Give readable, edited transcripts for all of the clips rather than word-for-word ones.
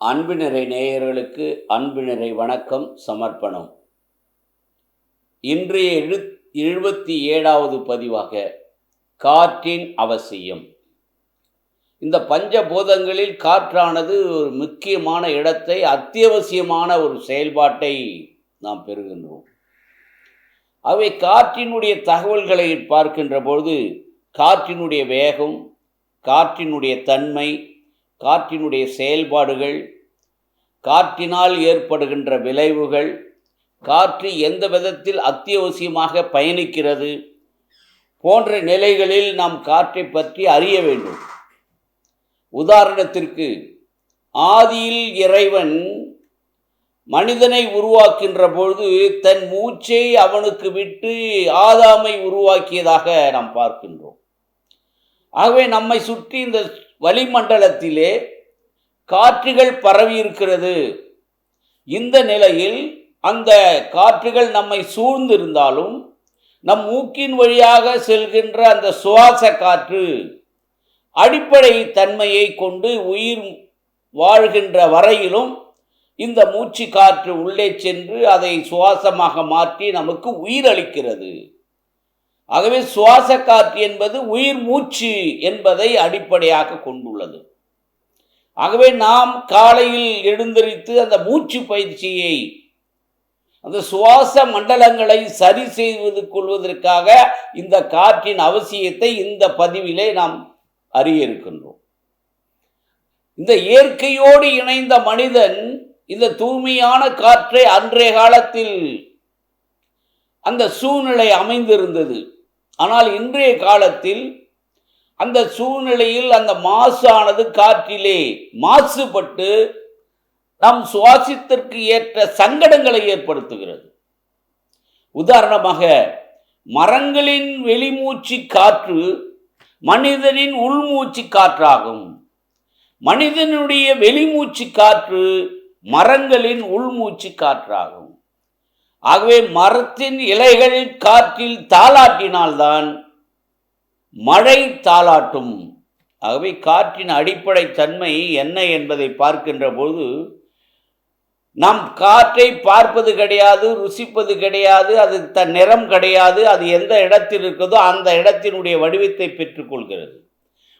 அன்பு நிறை நேயர்களுக்கு அன்பு நிறை வணக்கம் சமர்ப்பணம். இன்றைய 77வது பதிவாக காற்றின் அவசியம். இந்த பஞ்சபூதங்களில் காற்றானது ஒரு முக்கியமான இடத்தை, அத்தியாவசியமான ஒரு செயல்பாட்டை நாம் பெறுகின்றோம். அவை காற்றினுடைய தகவல்களை பார்க்கின்ற பொழுது காற்றினுடைய வேகம், காற்றினுடைய தன்மை, காற்றினுடைய செயல்பாடுகள், காற்றினால் ஏற்படுகின்ற விளைவுகள், காற்று எந்த விதத்தில் அத்தியாவசியமாக பயணிக்கிறது போன்ற நிலைகளில் நாம் காற்றை பற்றி அறிய வேண்டும். உதாரணத்திற்கு, ஆதியில் இறைவன் மனிதனை உருவாக்கின்ற பொழுது தன் மூச்சை அவனுக்கு விட்டு ஆதாமை உருவாக்கியதாக நாம் பார்க்கின்றோம். ஆகவே நம்மை சுற்றி இந்த வளிமண்டலத்திலே காற்றுகள் பரவி இருக்கிறது. இந்த நிலையில் அந்த காற்றுகள் நம்மை சூழ்ந்திருந்தாலும் நம் மூக்கின் வழியாக செல்கின்ற அந்த சுவாச காற்று அடிப்படை தன்மையை கொண்டு உயிர் வாழ்கின்ற வரையிலும் இந்த மூச்சு காற்று உள்ளே சென்று அதை சுவாசமாக மாற்றி நமக்கு உயிர் அளிக்கிறது. ஆகவே சுவாச காற்று என்பது உயிர் மூச்சு என்பதை அடிப்படையாக கொண்டுள்ளது. ஆகவே நாம் காலையில் எழுந்திரித்து அந்த மூச்சு பயிற்சியை, அந்த சுவாச மண்டலங்களை சரி செய்து கொள்வதற்காக இந்த காற்றின் அவசியத்தை இந்த பதிவிலே நாம் அறிய இருக்கின்றோம். இந்த இயற்கையோடு இணைந்த மனிதன் இந்த தூய்மையான காற்றை அன்றைய காலத்தில் அந்த சூழ்நிலை அமைந்திருந்தது. ஆனால் இன்றைய காலத்தில் அந்த சூழ்நிலையில் அந்த மாசானது காற்றிலே மாசுபட்டு நம் சுவாசத்திற்கு ஏற்ற சங்கடங்களை ஏற்படுத்துகிறது. உதாரணமாக, மரங்களின் வெளிமூச்சு காற்று மனிதனின் உள்மூச்சு காற்றாகும். மனிதனுடைய வெளிமூச்சு காற்று மரங்களின் உள்மூச்சு காற்றாகும். ஆகவே மரத்தின் இலைகள் காற்றில் தாளாட்டினால்தான் மழை தாளாட்டும். ஆகவே காற்றின் அடிப்படை தன்மை என்ன என்பதை பார்க்கின்ற போது நாம் காற்றை பார்ப்பது கிடையாது, ருசிப்பது கிடையாது, அது தன் நிறம் கிடையாது. அது எந்த இடத்தில் இருக்கிறதோ அந்த இடத்தினுடைய வடிவத்தை பெற்றுக்கொள்கிறது.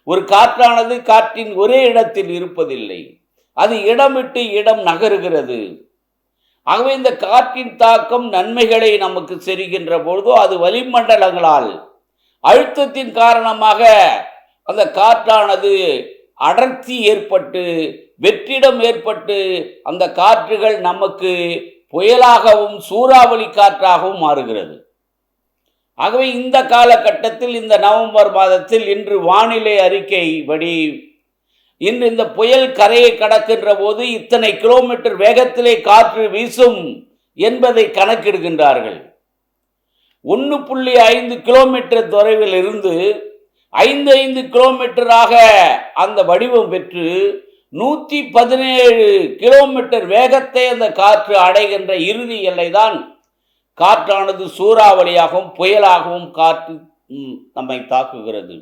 ஒரு காற்றானது காற்றின் ஒரே இடத்தில் இருப்பதில்லை, அது இடம் விட்டு இடம் நகருகிறது. ஆகவே இந்த காற்றின் தாக்கம் நன்மைகளை நமக்கு செரிகின்ற பொழுதோ அது வளிமண்டலங்களால் அழுத்தத்தின் காரணமாக அந்த காற்றானது அடர்த்தி ஏற்பட்டு வெற்றிடம் ஏற்பட்டு அந்த காற்றுகள் நமக்கு புயலாகவும் சூறாவளி காற்றாகவும் மாறுகிறது. ஆகவே இந்த காலகட்டத்தில், இந்த நவம்பர் மாதத்தில், இன்று வானிலை அறிக்கைப்படி இன்று இந்த புயல் கரையை கடக்கின்ற போது இத்தனை கிலோமீட்டர் வேகத்திலே காற்று வீசும் என்பதை கணக்கிடுகின்றார்கள். 1.5 கிலோமீட்டர் தொலைவில் இருந்து 5 கிலோமீட்டராக அந்த வடிவம் பெற்று 117 கிலோமீட்டர் வேகத்தை அந்த காற்று அடைகின்ற இறுதி எல்லைதான் காற்றானது சூறாவளியாகவும் புயலாகவும் காற்று நம்மை தாக்குகிறது.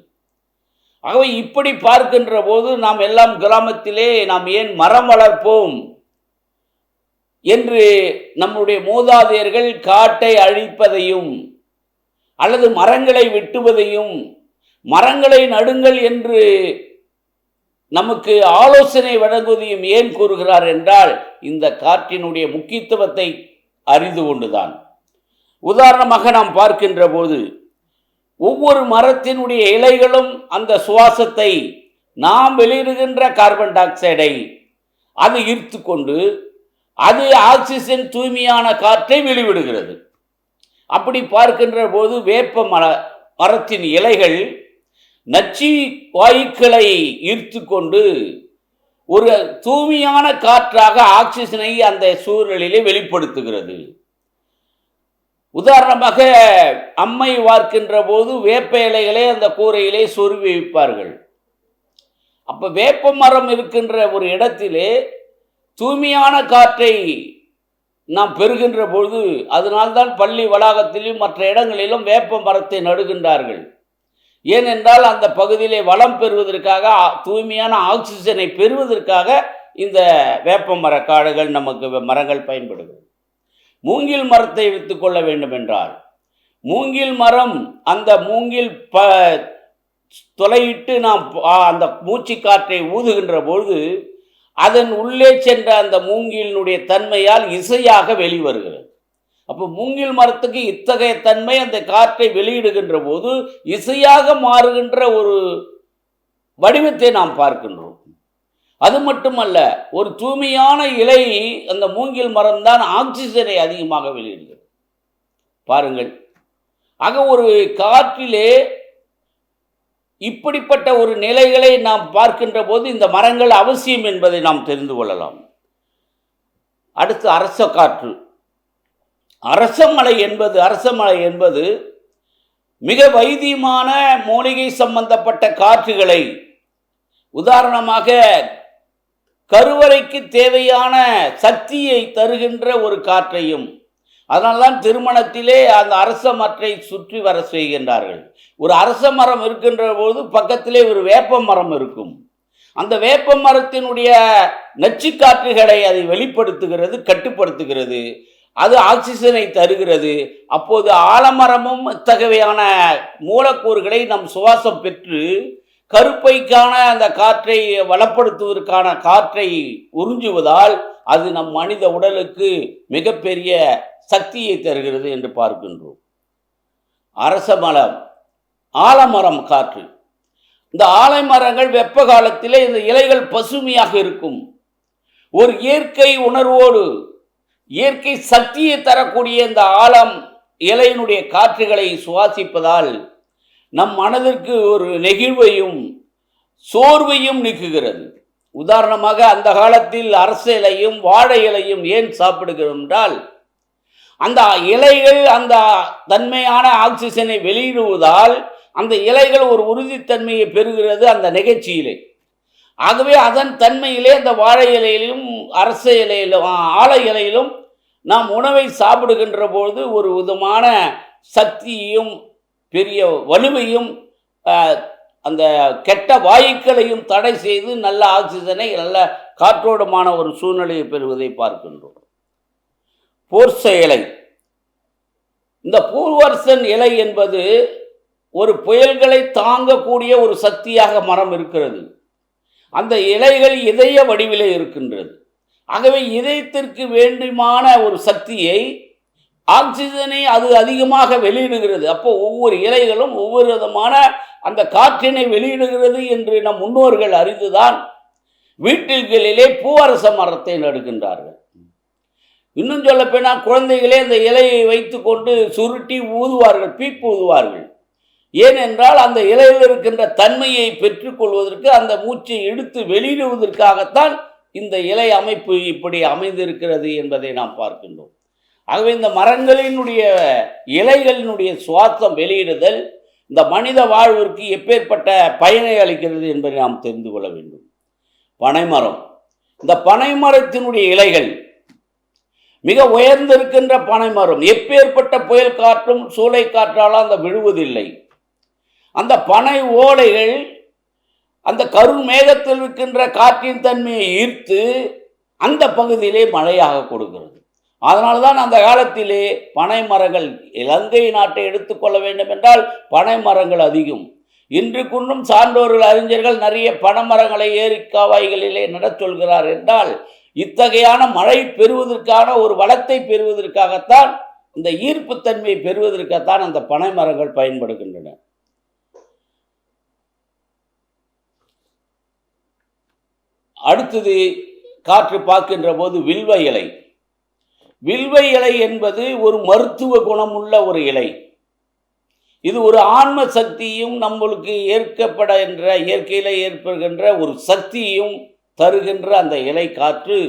ஆகவே இப்படி பார்க்கின்ற போது நாம் எல்லாம் கிராமத்திலே நாம் ஏன் மரம் வளர்ப்போம் என்று நம்முடைய மூதாதையர்கள் காட்டை அழிப்பதையும் அல்லது மரங்களை வெட்டுவதையும், மரங்களை நடுங்கள் என்று நமக்கு ஆலோசனை வழங்குவதையும் ஏன் கூறுகிறார் என்றால் இந்த காற்றினுடைய முக்கியத்துவத்தை அறிந்து கொண்டுதான். உதாரணமாக நாம் பார்க்கின்ற போது ஒவ்வொரு மரத்தினுடைய இலைகளும் அந்த சுவாசத்தை, நாம் வெளியிடுகின்ற கார்பன் டை ஆக்சைடை அது ஈர்த்து கொண்டு அது ஆக்சிஜன் தூய்மையான காற்றை வெளிவிடுகிறது. அப்படி பார்க்கின்ற போது வேப்ப மரத்தின் இலைகள் நச்சு வாயுக்களை ஈர்த்து கொண்டு ஒரு தூய்மையான காற்றாக ஆக்சிஜனை அந்த சூழலிலே வெளிப்படுத்துகிறது. உதாரணமாக, அம்மை வார்க்கின்ற போது வேப்ப இலைகளை அந்த கூரையிலே சொருவி வைப்பார்கள். அப்ப வேப்ப மரம் இருக்கின்ற ஒரு இடத்திலே தூய்மையான காற்றை நாம் பெறுகின்ற பொழுது, அதனால்தான் பள்ளி வளாகத்திலும் மற்ற இடங்களிலும் வேப்ப மரத்தை நடுகின்றார்கள். ஏனென்றால் அந்த பகுதியிலே வளம் பெறுவதற்காக, தூய்மையான ஆக்சிஜனை பெறுவதற்காக இந்த வேப்ப மரக்காடுகள் நமக்கு மரங்கள் பயன்படுகிறது. மூங்கில் மரத்தை எடுத்துக்கொள்ள வேண்டும் என்றால், மூங்கில் மரம் அந்த மூங்கில் துளையிட்டு நாம் அந்த மூச்சு காற்றை ஊதுகின்ற பொழுது அதன் உள்ளே சென்ற அந்த மூங்கிலினுடைய தன்மையால் இசையாக வெளிவருகிறது. அப்போ மூங்கில் மரத்துக்கு இத்தகைய தன்மை, அந்த காற்றை வெளியிடுகின்ற போது இசையாக மாறுகின்ற ஒரு வடிவத்தை நாம் பார்க்கின்றோம். அது மட்டுமல்ல, ஒரு தூய்மையான இலை அந்த மூங்கில் மரம்தான் ஆக்சிஜனை அதிகமாக வெளியிடுகிறது. பாருங்கள், ஆக ஒரு காற்றிலே இப்படிப்பட்ட ஒரு நிலைகளை நாம் பார்க்கின்ற போது இந்த மரங்கள் அவசியம் என்பதை நாம் தெரிந்து கொள்ளலாம். அடுத்து அரச காற்று. அரசமலை என்பது மிக வைத்தியமான மூலிகை சம்பந்தப்பட்ட காற்றுகளை, உதாரணமாக கருவறைக்கு தேவையான சக்தியை தருகின்ற ஒரு காற்றையும், அதனால்தான் திருமணத்திலே அந்த அரச மரத்தை சுற்றி வர செய்கின்றார்கள். ஒரு அரச மரம் இருக்கின்ற போது பக்கத்திலே ஒரு வேப்ப மரம் இருக்கும். அந்த வேப்ப மரத்தினுடைய நச்சு காற்றுகளை அதை வெளிப்படுத்துகிறது, கட்டுப்படுத்துகிறது. அது ஆக்சிஜனை தருகிறது. அப்போது ஆலமரமும் இத்தகையான மூலக்கூறுகளை நம் சுவாசம் பெற்று கருப்பைக்கான அந்த காற்றை வளப்படுத்துவதற்கான காற்றை உறிஞ்சுவதால் அது நம் மனித உடலுக்கு மிகப்பெரிய சக்தியை தருகிறது என்று பார்க்கின்றோம். அரச மரம், ஆலமரம் காற்று. இந்த ஆலமரங்கள் வெப்ப காலத்திலே இந்த இலைகள் பசுமையாக இருக்கும். ஒரு இயற்கை உணர்வோடு இயற்கை சக்தியை தரக்கூடிய இந்த ஆலம் இலையினுடைய காற்றுகளை சுவாசிப்பதால் நம் மனதிற்கு ஒரு நெகிழ்வையும் சோர்வையும் நீக்குகிறது. உதாரணமாக அந்த காலத்தில் அரச இலையும் வாழை இலையும் ஏன் சாப்பிடுகிறோம் என்றால், அந்த இலைகள் அந்த தன்மையான ஆக்சிஜனை வெளியிடுவதால் அந்த இலைகள் ஒரு உறுதித்தன்மையை பெறுகிறது அந்த நிகழ்ச்சியிலே. ஆகவே அதன் தன்மையிலே அந்த வாழை இலையிலும் அரச இலையிலும் ஆலை இலையிலும் நாம் உணவை சாப்பிடுகின்ற பொழுது ஒரு விதமான சக்தியையும் பெரிய வலுவையும் அந்த கெட்ட வாயுக்களையும் தடை செய்து நல்ல ஆக்சிஜனை, நல்ல காற்றோடமான ஒரு சூழ்நிலையை பெறுவதை பார்க்கின்றோம். போர்ச இலை. இந்த பூவரசன் இலை என்பது ஒரு புயல்களை தாங்கக்கூடிய ஒரு சக்தியாக மரம் இருக்கிறது. அந்த இலைகள் இதய வடிவிலே இருக்கின்றது. ஆகவே இதயத்திற்கு வேண்டுமான ஒரு சக்தியை, ஆக்சிஜனை அது அதிகமாக வெளியிடுகிறது. அப்போ ஒவ்வொரு இலைகளும் ஒவ்வொரு விதமான அந்த காற்றினை வெளியிடுகிறது என்று நம் முன்னோர்கள் அறிந்துதான் வீட்டில்களிலே பூவரச மரத்தை நடுகின்றார்கள். இன்னும் சொல்ல போனால் குழந்தைகளே அந்த இலையை வைத்து கொண்டு சுருட்டி ஊதுவார்கள், பீப்பு ஊதுவார்கள். ஏனென்றால் அந்த இலையில் இருக்கின்ற தன்மையை பெற்றுக்கொள்வதற்கு, அந்த மூச்சை எடுத்து வெளியிடுவதற்காகத்தான் இந்த இலை அமைப்பு இப்படி அமைந்திருக்கிறது என்பதை நாம் பார்க்கின்றோம். ஆகவே இந்த மரங்களினுடைய இலைகளினுடைய சுவாசம் வெளியிடுதல் இந்த மனித வாழ்விற்கு எப்பேற்பட்ட பயனை அளிக்கிறது என்பதை நாம் தெரிந்து கொள்ள வேண்டும். பனைமரம். இந்த பனைமரத்தினுடைய இலைகள் மிக உயர்ந்திருக்கின்ற பனைமரம் எப்பேற்பட்ட புயல் காற்றும் சூளை காற்றாலும் அந்த விழுவதில்லை. அந்த பனை ஓலைகள் அந்த கருமேகத்தில் இருக்கின்ற காற்றின் தன்மையை ஈர்த்து அந்த பகுதியிலே மழையாக கொடுக்கிறது. அதனால்தான் அந்த காலத்திலே பனை மரங்கள், இலங்கை நாட்டை எடுத்துக்கொள்ள வேண்டும் என்றால் பனை மரங்கள் அதிகம். இன்றுக்குன்றும் சான்றோர்கள், அறிஞர்கள் நிறைய பனைமரங்களை ஏரிக்காவாய்களிலே நடச் சொல்கிறார் என்றால் இத்தகையான மழை பெறுவதற்கான ஒரு வளத்தை பெறுவதற்காகத்தான், இந்த ஈர்ப்பு தன்மையை பெறுவதற்காகத்தான் அந்த பனை மரங்கள் பயன்படுகின்றன. அடுத்தது காற்று பார்க்கின்ற போது வில்வ இலை. வில்வ இலை என்பது ஒரு மருத்துவ குணமுள்ள ஒரு இலை. இது ஒரு ஆன்ம சக்தியும் நம்மளுக்கு ஏற்கப்பட என்ற இயற்கையில் ஏற்படுகின்ற ஒரு சக்தியும் தருகின்ற அந்த இலை காற்று.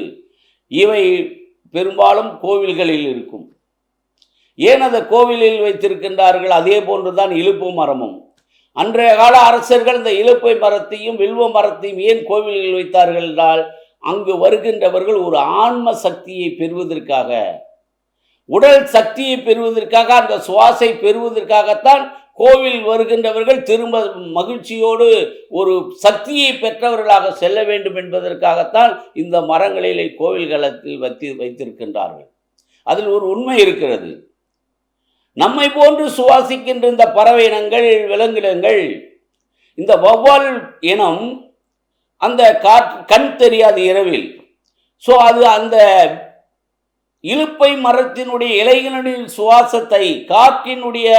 இவை பெரும்பாலும் கோவில்களில் இருக்கும். ஏன் அந்த கோவிலில் வைத்திருக்கின்றார்கள்? அதே போன்றுதான் இலுப்பு மரமும். அன்றைய கால அரசர்கள் இந்த இலுப்பை மரத்தையும் வில்வ மரத்தையும் ஏன் கோவில்களில் வைத்தார்கள் என்றால், அங்கு வருகின்றவர்கள் ஒரு ஆன்ம சக்தியை பெறுவதற்காக, உடல் சக்தியை பெறுவதற்காக, அந்த சுவாசை பெறுவதற்காகத்தான் கோவில் வருகின்றவர்கள் திரும்ப மகிழ்ச்சியோடு ஒரு சக்தியை பெற்றவர்களாக செல்ல வேண்டும் என்பதற்காகத்தான் இந்த மரங்களிலே கோவில்களத்தில் வைத்திருக்கின்றார்கள். அதில் ஒரு உண்மை இருக்கிறது. நம்மை போன்று சுவாசிக்கின்ற இந்த பறவை இனங்கள், விலங்கினங்கள், இந்த வௌவால் இனம் அந்த கண் தெரியாது இரவில். ஸோ அது அந்த இலுப்பை மரத்தினுடைய இலைகளின் சுவாசத்தை, காற்றினுடைய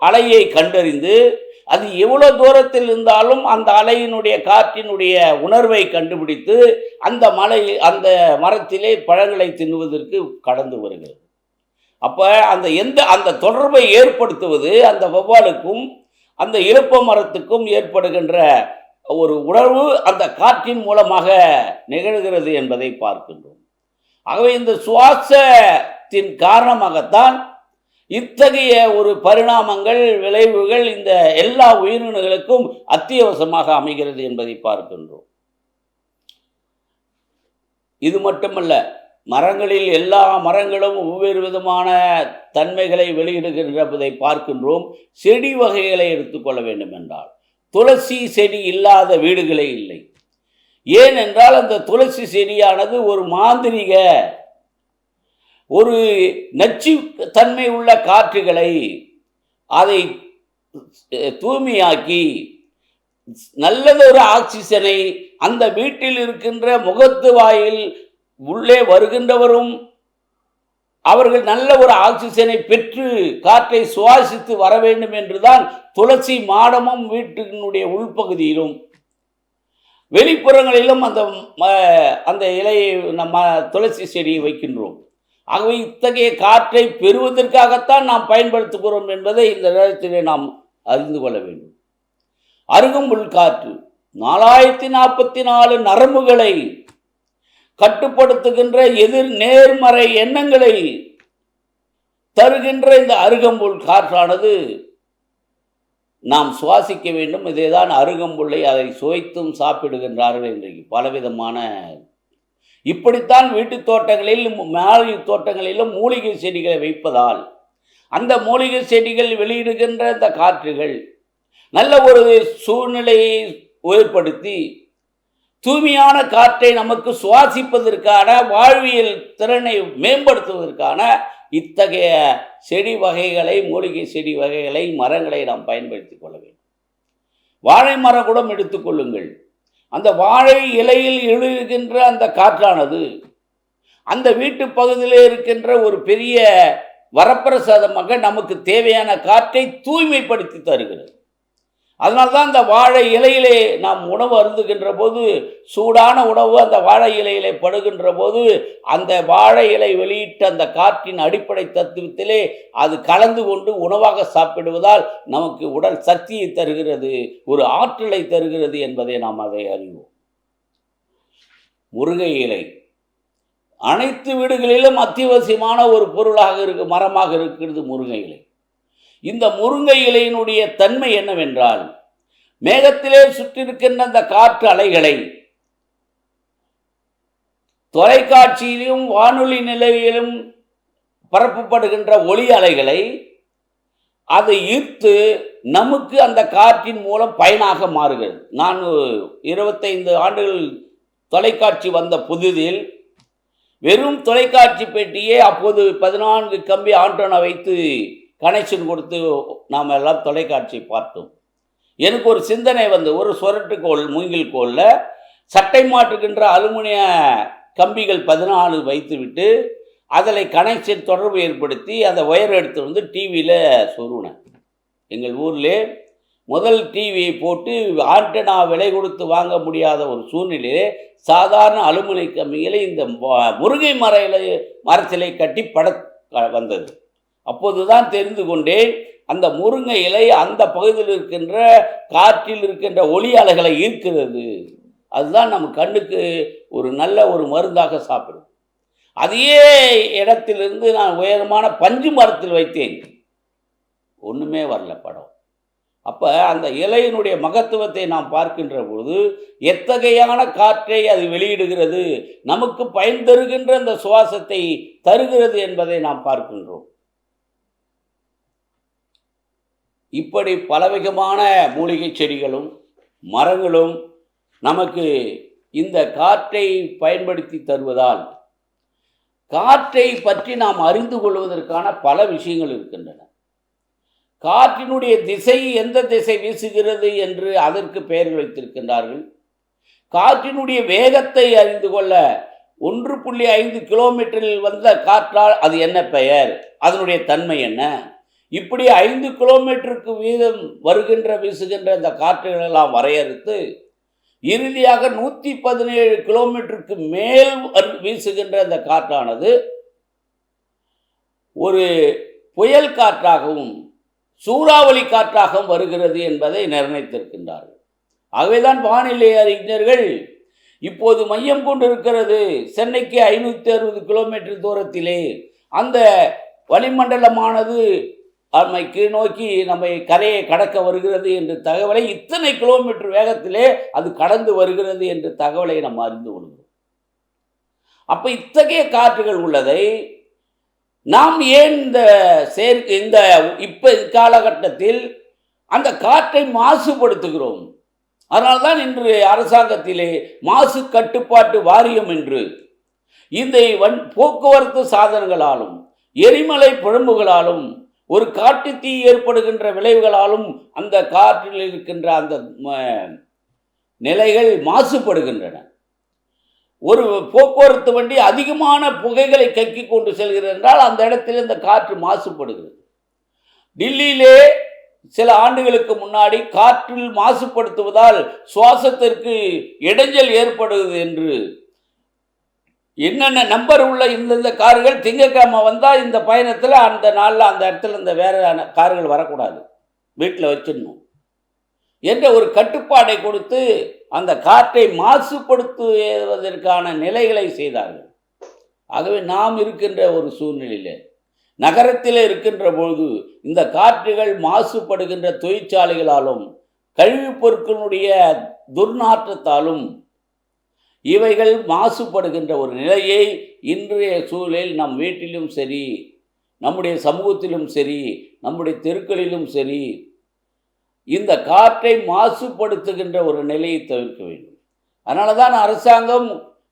அலையை கண்டறிந்து, அது எவ்வளவு தூரத்தில் இருந்தாலும் அந்த அலையினுடைய காற்றினுடைய உணர்வை கண்டுபிடித்து அந்த மரத்திலே பழங்களை தின்னுவதற்கு கடந்து வருகிறது. அப்போ அந்த தொடர்பை ஏற்படுத்துவது அந்த வௌவாலுக்கும் அந்த இலுப்ப மரத்துக்கும் ஏற்படுகின்ற ஒரு உணர்வு அந்த காற்றின் மூலமாக நிகழ்கிறது என்பதை பார்க்கின்றோம். ஆகவே இந்த சுவாசத்தின் காரணமாகத்தான் இத்தகைய ஒரு பரிணாமங்கள், விளைவுகள் இந்த எல்லா உயிரினங்களுக்கும் அத்தியாவசியமாக அமைகிறது என்பதை பார்க்கின்றோம். இது மட்டுமல்ல, மரங்களில் எல்லா மரங்களும் ஒவ்வொரு விதமான தன்மைகளை வெளியிடுகின்றதை பார்க்கின்றோம். செடி வகைகளை எடுத்துக்கொள்ள வேண்டும் என்றால் துளசி செடி இல்லாத வீடுகளே இல்லை. ஏனென்றால் அந்த துளசி செடியானது ஒரு மாந்திரிக, ஒரு நச்சு தன்மை உள்ள காற்றுகளை அதை தூய்மையாக்கி நல்லதொரு ஆக்சிஜனை அந்த வீட்டில் இருக்கின்ற முகத்து வாயில் உள்ளே வருகின்றவரும் அவர்கள் நல்ல ஒரு ஆக்சிஜனை பெற்று காற்றை சுவாசித்து வர வேண்டும் என்றுதான் துளசி மாடமும் வீட்டினுடைய உள்பகுதியிலும் வெளிப்புறங்களிலும் அந்த இலையை நம்ம துளசி செடியை வைக்கின்றோம். ஆகவே இத்தகைய காற்றை பெறுவதற்காகத்தான் நாம் பயன்படுத்துகிறோம் என்பதை இந்த நேரத்திலே நாம் அறிந்து கொள்ள வேண்டும். அருகம்புல் காற்று 4044 நரம்புகளை கட்டுப்படுத்துகின்ற நேர்மறை எண்ணங்களை தருகின்ற இந்த அருகம்புல் காற்றானது நாம் சுவாசிக்க வேண்டும். இதேதான் அருகம்புல்லை அதை சுவைத்தும் சாப்பிடுகின்றார்கள் இன்றைக்கு பலவிதமான. இப்படித்தான் வீட்டு தோட்டங்களில், மாலை தோட்டங்களிலும் மூலிகை செடிகளை வைப்பதால் அந்த மூலிகை செடிகள் வெளியிடுகின்ற இந்த காற்றுகள் நல்ல ஒரு சூழ்நிலையை ஏற்படுத்தி தூய்மையான காற்றை நமக்கு சுவாசிப்பதற்கான, வாழ்வியல் திறனை மேம்படுத்துவதற்கான இத்தகைய செடி வகைகளை, மூலிகை செடி வகைகளை, மரங்களை நாம் பயன்படுத்தி கொள்ள வேண்டும். வாழை மரம் கூட எடுத்துக்கொள்ளுங்கள். அந்த வாழை இலையில் எழுகின்ற அந்த காற்றானது அந்த வீட்டு பகுதியில் இருக்கின்ற ஒரு பெரிய வரப்பிரசாதமாக நமக்கு தேவையான காற்றை தூய்மைப்படுத்தி தருகிறது. அதனால்தான் அந்த வாழை இலையிலே நாம் உணவு அருந்துகின்ற போது, சூடான உணவு அந்த வாழை இலையிலே படுகின்ற போது அந்த வாழை இலை வெளியிட்ட அந்த காற்றின் அடிப்படை தத்துவத்திலே அது கலந்து கொண்டு உணவாக சாப்பிடுவதால் நமக்கு உடல் சக்தியை தருகிறது, ஒரு ஆற்றலை தருகிறது என்பதை நாம் அதை அறிவோம். முருங்கை இலை அனைத்து வீடுகளிலும் அத்தியாவசியமான ஒரு பொருளாக மரமாக இருக்கிறது முருங்கை இலை. இந்த முருங்கை இலையினுடைய தன்மை என்னவென்றால், மேகத்திலே சுற்றிருக்கின்ற அந்த காற்று அலைகளை, தொலைக்காட்சியிலும் வானொலி நிலையிலும் பரப்பப்படுகின்ற ஒளி அலைகளை அதை ஈர்த்து நமக்கு அந்த காற்றின் மூலம் பயனாக மாறுகிறது. நான் 25 ஆண்டுகள் தொலைக்காட்சி வந்த புதிதில் வெறும் தொலைக்காட்சி பெட்டியே அப்போது 14 கம்பி ஆண்டோனா வைத்து கனெக்ஷன் கொடுத்து நாம் எல்லாம் தொலைக்காட்சி பார்த்தோம். எனக்கு ஒரு சிந்தனை வந்து, ஒரு சொரட்டுக்கோள், மூங்கில் கோளில் சட்டை மாற்றுகின்ற அலுமினிய கம்பிகள் 14 வைத்துவிட்டு அதில் கனெக்ஷன் தொடர்பு ஏற்படுத்தி அந்த ஒயர் எடுத்து வந்து டிவியில் சொருவினேன். எங்கள் ஊரில் முதல் டிவியை போட்டு ஆண்டனா விலை கொடுத்து வாங்க முடியாத ஒரு சூழ்நிலையிலே சாதாரண அலுமினிய கம்பிகளை இந்த முருங்கை மரத்திலே கட்டி வந்தது. அப்போதுதான் தெரிந்து கொண்டேன், அந்த முருங்கை இலை அந்த பகுதியில் இருக்கின்ற காற்றில் இருக்கின்ற ஒளி அலைகளை ஈர்க்கிறது. அதுதான் நம்ம கண்ணுக்கு ஒரு நல்ல ஒரு மருந்தாக சாப்பிடும். அதே இடத்திலிருந்து நான் உயரமான பஞ்சு மரத்தில் வைத்தேன், ஒன்றுமே வரல படம். அப்போ அந்த இலையினுடைய மகத்துவத்தை நாம் பார்க்கின்ற பொழுது எத்தகையான காற்றை அது வெளியிடுகிறது, நமக்கு பயன் தருகின்ற அந்த சுவாசத்தை தருகிறது என்பதை நாம் பார்க்கின்றோம். இப்படி பலவிதமான மூலிகை செடிகளும் மரங்களும் நமக்கு இந்த காற்றை பயன்படுத்தி தருவதால் காற்றை பற்றி நாம் அறிந்து கொள்வதற்கான பல விஷயங்கள் இருக்கின்றன. காற்றினுடைய திசை எந்த திசை வீசுகிறது என்று அதற்கு பெயர் வைத்திருக்கின்றார்கள். காற்றினுடைய வேகத்தை அறிந்து கொள்ள 1.5 கிலோமீட்டரில் வந்த காற்றால் அது என்ன பெயர், அதனுடைய தன்மை என்ன, இப்படி 5 கிலோமீட்டருக்கு வீதம் வீசுகின்ற இந்த காற்றுகளெல்லாம் வரையறுத்து இறுதியாக 117 கிலோமீட்டருக்கு மேல் வீசுகின்ற அந்த காற்றானது ஒரு புயல் காற்றாகவும் சூறாவளி காற்றாகவும் வருகிறது என்பதை நிர்ணயித்திருக்கின்றார்கள். ஆகவேதான் வானிலை அறிஞர்கள் இப்போது மையம் கொண்டிருக்கிறது சென்னைக்கு 560 கிலோமீட்டர் தூரத்திலே அந்த வளிமண்டலமானது நம்மை கீழ் நோக்கி நம்மை கரையை கடக்க வருகிறது என்ற தகவலை, இத்தனை கிலோமீட்டர் வேகத்திலே அது கடந்து வருகிறது என்ற தகவலை நாம் அறிந்து கொள்கிறோம். அப்ப இத்தகைய காற்றுகள் உள்ளதை நாம் ஏன் இந்த இப்ப காலகட்டத்தில் அந்த காற்றை மாசுபடுத்துகிறோம்? அதனால்தான் இன்று அரசாங்கத்திலே மாசு கட்டுப்பாட்டு வாரியம் என்று இந்த போக்குவரத்து சாதனங்களாலும் எரிமலை பிழம்புகளாலும் ஒரு காட்டு தீ ஏற்படுகின்ற விளைவுகளாலும் அந்த காற்றில் இருக்கின்ற அந்த நிலைகள் மாசுபடுகின்றன. ஒரு போக்குவரத்து வண்டி அதிகமான புகைகளை கக்கி கொண்டு செல்கிறது என்றால் அந்த இடத்தில் இந்த காற்று மாசுபடுகிறது. டில்லியிலே சில ஆண்டுகளுக்கு முன்னாடி காற்றில் மாசுபடுத்துவதால் சுவாசத்திற்கு இடைஞ்சல் ஏற்படுகிறது என்று என்னென்ன நம்பர் உள்ள இந்த கார்கள் திங்கக்கிழமை வந்தால் இந்த பயணத்தில் அந்த நாளில் அந்த இடத்துல இந்த வேற கார்கள் வரக்கூடாது, வீட்டில் வச்சிடணும் என்ற ஒரு கட்டுப்பாடை கொடுத்து அந்த காற்றை மாசுபடுத்துவதற்கான நிலைகளை செய்தார்கள். ஆகவே நாம் இருக்கின்ற ஒரு சூழ்நிலையில் நகரத்தில் இருக்கின்ற பொழுது இந்த காற்றுகள் மாசுபடுகின்ற தொழிற்சாலைகளாலும் கழிவுப் பொருட்களுடைய துர்நாற்றத்தாலும் இவைகள் மாசுபடுகின்ற ஒரு நிலையை இன்றைய சூழலில் நம் வீட்டிலும் சரி, நம்முடைய சமூகத்திலும் சரி, நம்முடைய தெருக்களிலும் சரி இந்த காற்றை மாசுபடுத்துகின்ற ஒரு நிலையை தவிர்க்க வேண்டும். அதனால தான் அரசாங்கம்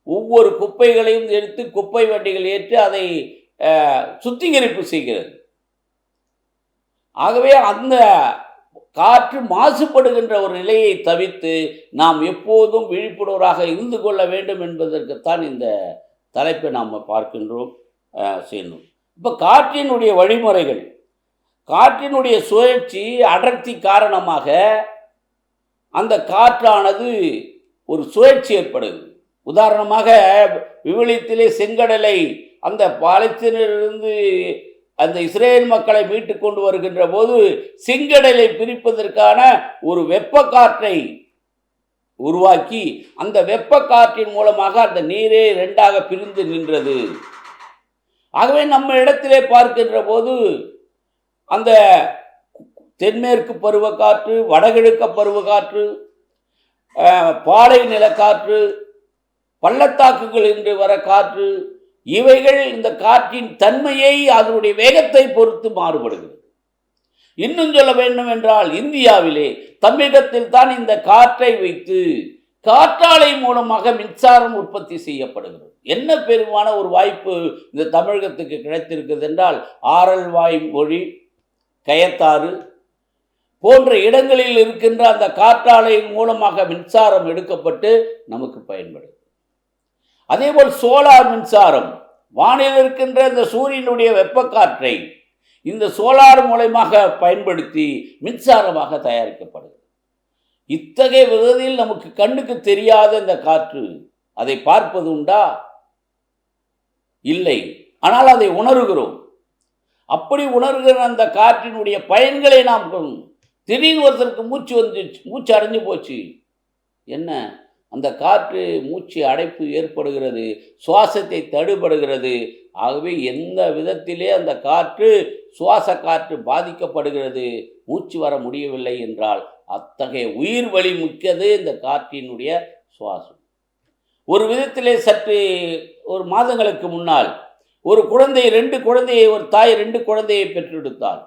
ஒவ்வொரு குப்பைகளையும் எடுத்து குப்பை வண்டிகள் ஏற்று அதை சுத்திகரிப்பு செய்கிறது. ஆகவே அந்த காற்று மாசுபடுகின்ற ஒரு நிலையை தவிர்த்து நாம் எப்போதும் விழிப்புணர்வாக இருந்து கொள்ள வேண்டும் என்பதற்குத்தான் இந்த தலைப்பை நாம் பார்க்கின்றோம் செய்யணும். இப்போ காற்றினுடைய வழிமுறைகள், காற்றினுடைய சுழற்சி அடர்த்தி காரணமாக அந்த காற்றானது ஒரு சுழற்சி ஏற்படுது. உதாரணமாக விவிலியத்திலே செங்கடலை அந்த பாலஸ்தீனிலிருந்து அந்த இஸ்ரேல் மக்களை மீட்டு கொண்டு வருகின்ற போது செங்கடலை பிரிப்பதற்கான ஒரு வெப்ப காற்றை உருவாக்கி அந்த வெப்ப காற்றின் மூலமாக அந்த நீரே இரண்டாக பிரிந்து நின்றது. ஆகவே நம்ம இடத்திலே பார்க்கின்ற போது அந்த தென்மேற்கு பருவக்காற்று, வடகிழக்கு பருவக்காற்று, பாலை நிலக்காற்று, பள்ளத்தாக்குகள் என்று வர காற்று, இவைகள் இந்த காற்றின் தன்மையை அதனுடைய வேகத்தை பொறுத்து மாறுபடுகிறது. இன்னும் சொல்ல வேண்டும் என்றால் இந்தியாவிலே தமிழகத்தில் தான் இந்த காற்றை வைத்து காற்றாலை மூலமாக மின்சாரம் உற்பத்தி செய்யப்படுகிறது. என்ன பெருமான ஒரு வாய்ப்பு இந்த தமிழகத்துக்கு கிடைத்திருக்கிறது என்றால் ஆரல்வாய் மொழி, கயத்தாறு போன்ற இடங்களில் இருக்கின்ற அந்த காற்றாலையின் மூலமாக மின்சாரம் எடுக்கப்பட்டு நமக்கு பயன்படுது. அதேபோல் சோலார் மின்சாரம், வானில் இருக்கின்ற இந்த சூரியனுடைய வெப்பக்காற்றை இந்த சோலார் மூலமாக பயன்படுத்தி மின்சாரமாக தயாரிக்கப்படுது. இத்தகைய விதத்தில் நமக்கு கண்ணுக்கு தெரியாத இந்த காற்று, அதை பார்ப்பது உண்டா? இல்லை. ஆனால் அதை உணர்கிறோம். அப்படி உணர்கிற அந்த காற்றினுடைய பயன்களை நாம் திடீர்னு ஒருத்தருக்கு மூச்சு அடைஞ்சு போச்சு, என்ன அந்த காற்று மூச்சு அடைப்பு ஏற்படுகிறது, சுவாசத்தை தடுபடுகிறது. ஆகவே எந்த விதத்திலே அந்த காற்று சுவாச காற்று பாதிக்கப்படுகிறது, மூச்சு வர முடியவில்லை என்றால் அத்தகைய உயிர் வலி மிக்கது இந்த காற்றினுடைய சுவாசம். ஒரு விதத்திலே சற்று ஒரு மாதங்களுக்கு முன்னால் ஒரு குழந்தை, 2 குழந்தையை, ஒரு தாய் 2 குழந்தையை பெற்றெடுத்தாள்.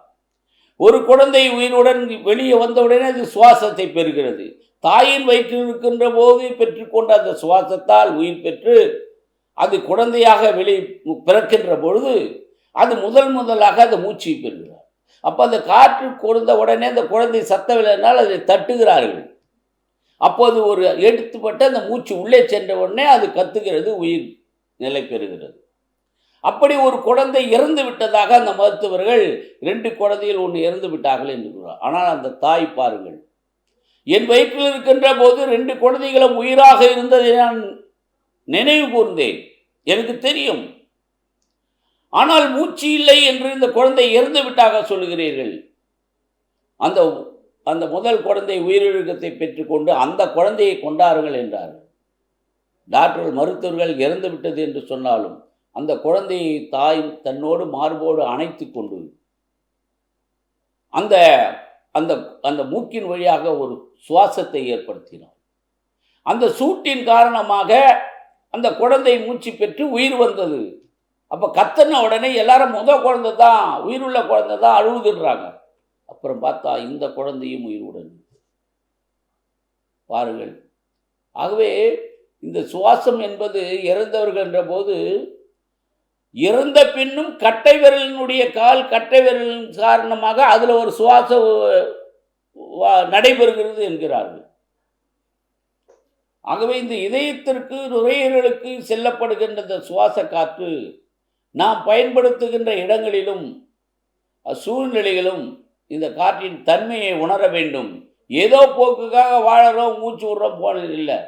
ஒரு குழந்தை உயிருடன் வெளியே வந்தவுடனே அது சுவாசத்தை பெறுகிறது. தாயின் வயிற்றில் இருக்கின்ற போது பெற்றுக்கொண்ட அந்த சுவாசத்தால் உயிர் பெற்று அது குழந்தையாக பிறக்கின்ற பொழுது அது முதலாக அந்த மூச்சை பெறுகிறார். அப்போ அந்த காற்று கொடுத்த உடனே அந்த குழந்தை சத்தமில்லைனால் அதை தட்டுகிறார்கள். அப்போது ஒரு எடுத்துப்பட்டு அந்த மூச்சு உள்ளே சென்ற உடனே அது கத்துகிறது, உயிர் நிலை பெறுகிறது. அப்படி ஒரு குழந்தை இறந்து விட்டதாக அந்த மருத்துவர்கள் 2 குழந்தைகள் ஒன்று இறந்து விட்டார்கள் என்று கூறுவார். ஆனால் அந்த தாய் பாருங்கள், என் வயிற்றில் இருக்கின்ற போது 2 குழந்தைகளும் உயிராக இருந்ததை நான் நினைவு கூர்ந்தேன், எனக்கு தெரியும். ஆனால் மூச்சு இல்லை என்று இந்த குழந்தை இறந்து விட்டாக சொல்லுகிறீர்கள். அந்த அந்த முதல் குழந்தை உயிரிழக்கத்தை பெற்றுக்கொண்டு அந்த குழந்தையை கொண்டாருங்கள் என்றார்கள். டாக்டர்கள் மருத்துவர்கள் இறந்து விட்டது என்று சொன்னாலும் அந்த குழந்தையை தாய் தன்னோடு மார்போடு அணைத்து கொண்டு அந்த அந்த அந்த மூக்கின் வழியாக ஒரு சுவாசத்தை ஏற்படுத்தினார். அந்த சூட்டின் காரணமாக அந்த குழந்தை மூச்சு பெற்று உயிர் வந்தது. அப்போ கத்தன உடனே எல்லாரும் குழந்தை தான், உயிருள்ள குழந்தை தான் அழுகுதுன்றாங்க. அப்புறம் பார்த்தா இந்த குழந்தையும் உயிருடன் பாருங்கள். ஆகவே இந்த சுவாசம் என்பது இறந்தவர்கள் என்ற போது இறந்த பின்னும் கட்டை விரலினுடைய கட்டை விரலின் காரணமாக அதில் ஒரு சுவாசம் நடைபெறுகிறது என்கிறார்கள். ஆகவே இந்த இதயத்திற்கு நுரையீரலுக்கு செல்லப்படுகின்ற இந்த சுவாச காற்று நாம் பயன்படுத்துகின்ற இடங்களிலும் சூழ்நிலைகளும் இந்த காற்றின் தன்மையை உணர வேண்டும். ஏதோ போக்குக்காக வாழறோம், மூச்சு விடுறோம் போனது இல்லை.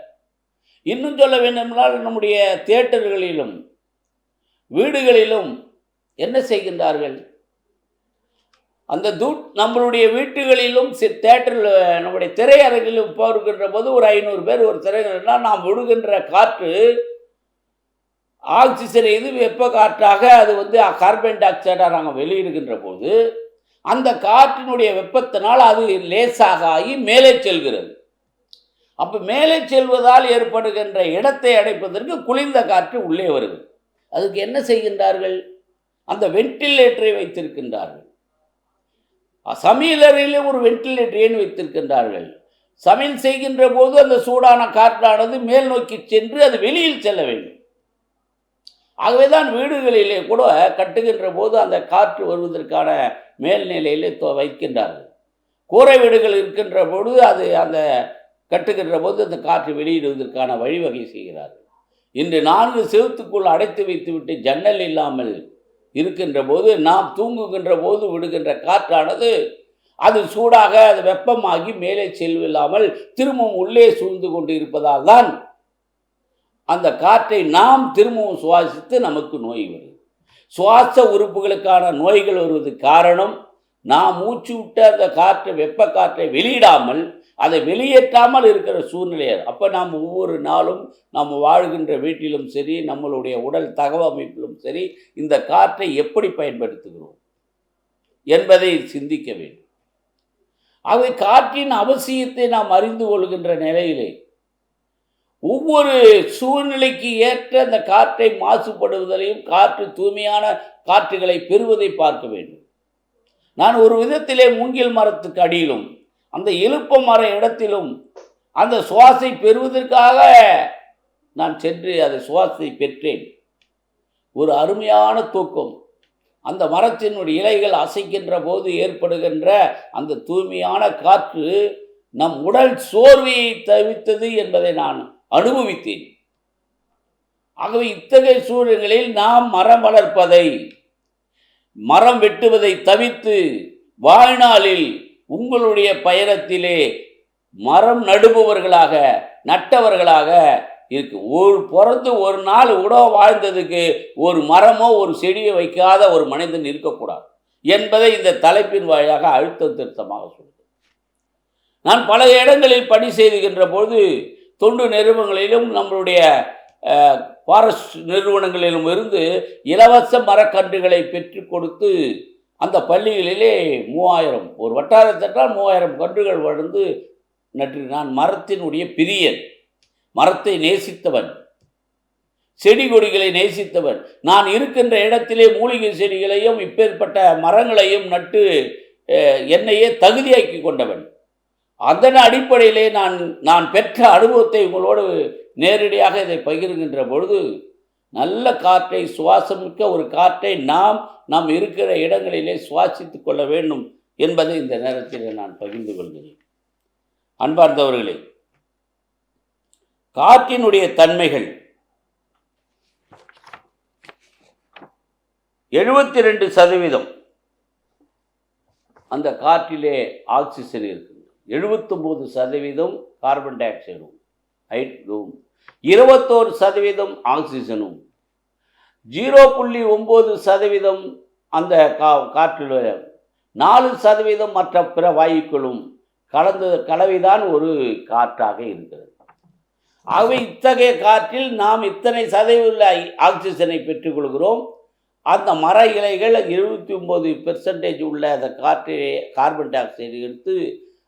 இன்னும் சொல்ல வேண்டுமென்றால் நம்முடைய தியேட்டர்களிலும் வீடுகளிலும் என்ன செய்கின்றார்கள், அந்த நம்மளுடைய வீட்டுகளிலும் தியேட்டரில் நம்முடைய திரையரங்கிலும் போகின்ற போது ஒரு 500 பேர் ஒரு திரையரங்குனா நாம் விடுகின்ற காற்று ஆக்சிஜன் இது வெப்ப காற்றாக அது கார்பன் டை ஆக்சைடாக நாங்கள் வெளியிடுகின்ற போது அந்த காற்றினுடைய வெப்பத்தினால் அது லேசாக ஆகி மேலே செல்கிறது. அப்போ மேலே செல்வதால் ஏற்படுகின்ற இடத்தை அடைப்பதற்கு குளிர்ந்த காற்று உள்ளே வருகிறது. அதுக்கு என்ன செய்கின்றார்கள், அந்த வென்டிலேட்டரை வைத்திருக்கின்றார்கள். சமையலறையிலே ஒரு வென்டிலேட்டர் ஏன் வைத்திருக்கின்றார்கள், சமையல் செய்கின்ற போது அந்த சூடான காற்றானது மேல் நோக்கி சென்று அது வெளியில் செல்ல வேண்டும். ஆகவேதான் வீடுகளிலே கூட கட்டுகின்ற போது அந்த காற்று வருவதற்கான மேல்நிலையிலே வைக்கின்றார்கள். கூரை வீடுகள் இருக்கின்ற பொழுது அது அந்த கட்டுகின்ற போது அந்த காற்று வெளியிடுவதற்கான வழிவகை செய்கிறார்கள். இன்று 4 செவுத்துக்குள் அடைத்து வைத்துவிட்டு ஜன்னல் இல்லாமல் இருக்கின்ற போது நாம் தூங்குகின்ற போது விடுகின்ற காற்றானது அது சூடாக அது வெப்பமாகி மேலே செல்வில்லாமல் திரும்பவும் உள்ளே சூழ்ந்து கொண்டு இருப்பதால் தான் அந்த காற்றை நாம் திரும்பவும் சுவாசித்து நமக்கு நோய் வருது. சுவாச உறுப்புகளுக்கான நோய்கள் வருவதற்கு காரணம் நாம் மூச்சு விட்ட அந்த காற்றை வெப்ப காற்றை வெளியிடாமல் அதை வெளியேற்றாமல் இருக்கிற சூழ்நிலையை. அப்போ நாம் ஒவ்வொரு நாளும் நாம் வாழ்கின்ற வீட்டிலும் சரி, நம்மளுடைய உடல் தகவமைப்பிலும் சரி, இந்த காற்றை எப்படி பயன்படுத்துகிறோம் என்பதை சிந்திக்க வேண்டும். ஆகவே காற்றின் அவசியத்தை நாம் அறிந்து கொள்கின்ற நிலையிலே ஒவ்வொரு சூழ்நிலைக்கு ஏற்ற அந்த காற்றை மாசுபடுவதையும் காற்று தூய்மையான காற்றுகளை பெறுவதை பார்க்க வேண்டும். நான் ஒரு விதத்திலே மூங்கில் மரத்துக்கு அடியிலும் அந்த இலுப்ப மர இடத்திலும் அந்த சுவாசை பெறுவதற்காக நான் சென்று அதை சுவாசத்தை பெற்றேன். ஒரு அருமையான தூக்கம். அந்த மரத்தினுடைய இலைகள் அசைக்கின்ற போது ஏற்படுகின்ற அந்த தூய்மையான காற்று நம் உடல் சோர்வையை தவிர்த்தது என்பதை நான் அனுபவித்தேன். ஆகவே இத்தகைய சூழல்களில் நாம் மரம் வளர்ப்பதை, மரம் வெட்டுவதை தவிர்த்து வாழ்நாளில் உங்களுடைய பயணத்திலே மரம் நடுபவர்களாக நட்டவர்களாக இருக்கு. பிறந்து ஒரு நாள் உணவு வாழ்ந்ததுக்கு ஒரு மரமோ ஒரு செடியை வைக்காத ஒரு மனிதன் இருக்கக்கூடாது என்பதை இந்த தலைப்பின் வாயிலாக அழுத்தம் திருத்தமாக சொல்கிறேன். நான் பல இடங்களில் பணி செய்துகின்ற போது தொண்டு நிறுவனங்களிலும் நம்மளுடைய ஃபாரஸ்ட் நிறுவனங்களிலும் இருந்து இலவச மரக்கன்றுகளை பெற்று கொடுத்து அந்த பள்ளிகளிலே 3000 ஒரு வட்டாரத்திட்டால் 3000 கன்றுகள் வளர்ந்து நட்டு. நான் மரத்தினுடைய பிரியன், மரத்தை நேசித்தவன், செடி கொடிகளை நேசித்தவன். நான் இருக்கின்ற இடத்திலே மூலிகை செடிகளையும் இப்பேற்பட்ட மரங்களையும் நட்டு என்னையே தகுதியாக்கி கொண்டவன். அதன் அடிப்படையிலே நான் பெற்ற அனுபவத்தை உங்களோடு நேரடியாக இதை பகிர்கின்ற பொழுது, நல்ல காற்றை, சுவாசமிக்க ஒரு காற்றை நாம் இருக்கிற இடங்களிலே சுவாசித்துக் கொள்ள வேண்டும் என்பதை இந்த நேரத்தில் நான் பகிர்ந்து கொள்கிறேன். அன்பார்ந்தவர்களே, காற்றினுடைய தன்மைகள் 72% அந்த காற்றிலே ஆக்சிஜன் இருக்குது, 79% கார்பன் டை ஆக்சைடும், 21% ஆக்சிஜனும், 0.9% அந்த காற்றில் 4% மற்ற பிற வாயுக்களும் கலவைதான் ஒரு காற்றாக இருக்கிறது. ஆகவே இத்தகைய காற்றில் நாம் இத்தனை சதவீத ஆக்சிஜனை பெற்றுக்கொள்கிறோம். அந்த மர இலைகள் 29% உள்ள அந்த கார்பன் டை ஆக்சைடு எடுத்து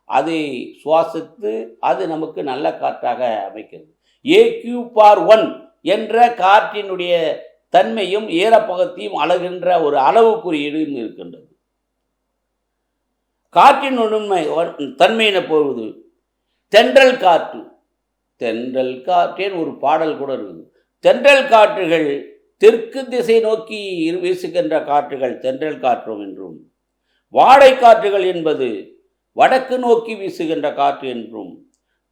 அதை சுவாசித்து அது நமக்கு நல்ல காற்றாக அமைக்கிறது. AQ/1 என்ற காற்றினுடைய தன்மையும் ஈரப்பதத்தையும் அளகின்ற ஒரு அளவு குறியீடும் இருக்கின்றது. காற்றின் தன்மையின போவது தென்றல் காற்று. தென்றல் காற்றேன் ஒரு பாடல் கூட இருக்குது. தென்றல் காற்றுகள் தெற்கு திசை நோக்கி வீசுகின்ற காற்றுகள் தென்றல் காற்றும் என்றும், வாடை காற்றுகள் என்பது வடக்கு நோக்கி வீசுகின்ற காற்று என்றும்,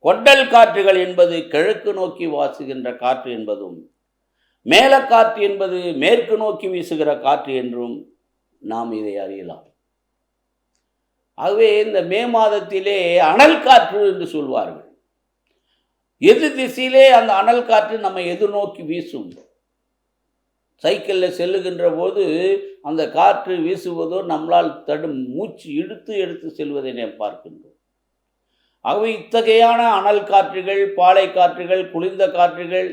கொண்டல் காற்றுகள் என்பது கிழக்கு நோக்கி வாசுகின்ற காற்று என்பதும், மேலக்காற்று என்பது மேற்கு நோக்கி வீசுகிற காற்று என்றும் நாம் இதை அறியலாம். ஆகவே இந்த மே மாதத்திலே அனல் காற்று என்று சொல்வார்கள். எதிர் திசையிலே அந்த அனல் காற்று நம்மை எதிர்நோக்கி வீசும். சைக்கிளில் செல்லுகின்ற போது அந்த காற்று வீசுவதோ நம்மளால் மூச்சு எடுத்து செல்வதை நாம் பார்க்கின்றோம். ஆகவே இத்தகையான அனல் காற்றுகள், பாலை காற்றுகள், குளிர்ந்த காற்றுகள்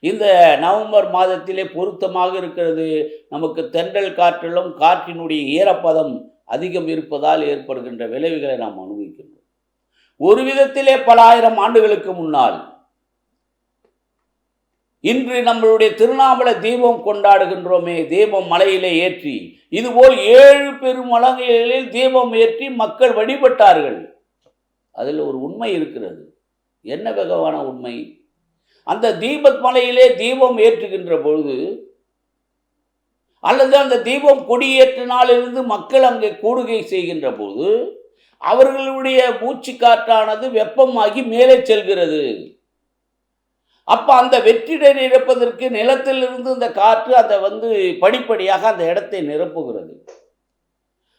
இந்த நவம்பர் மாதத்திலே பொருத்தமாக இருக்கிறது. நமக்கு தென்றல் காற்றிலும் காற்றினுடைய ஈரப்பதம் அதிகம் இருப்பதால் ஏற்படுகின்ற விளைவுகளை நாம் அனுபவிக்கின்றோம். ஒரு விதத்திலே பல ஆயிரம் ஆண்டுகளுக்கு முன்னால் இன்று நம்மளுடைய திருநாமலை தீபம் கொண்டாடுகின்றோமே, தீபம் மலையிலே ஏற்றி, இதுபோல் 7 பெருமலைகளில் தீபம் ஏற்றி மக்கள் வழிபட்டார்கள். அதில் ஒரு உண்மை இருக்கிறது. என்ன வெகுவான உண்மை? அந்த தீபத் மலையிலே தீபம் ஏற்றுகின்ற பொழுது அல்லது அந்த தீபம் கொடியேற்றினாலிருந்து மக்கள் அங்கே கூடுகை செய்கின்ற போது அவர்களுடைய மூச்சு காற்றானது வெப்பமாகி மேலே செல்கிறது. அப்ப அந்த வெற்றிடை நிரப்பதற்கு நிலத்திலிருந்து இந்த காற்று அதை படிப்படியாக அந்த இடத்தை நிரப்புகிறது.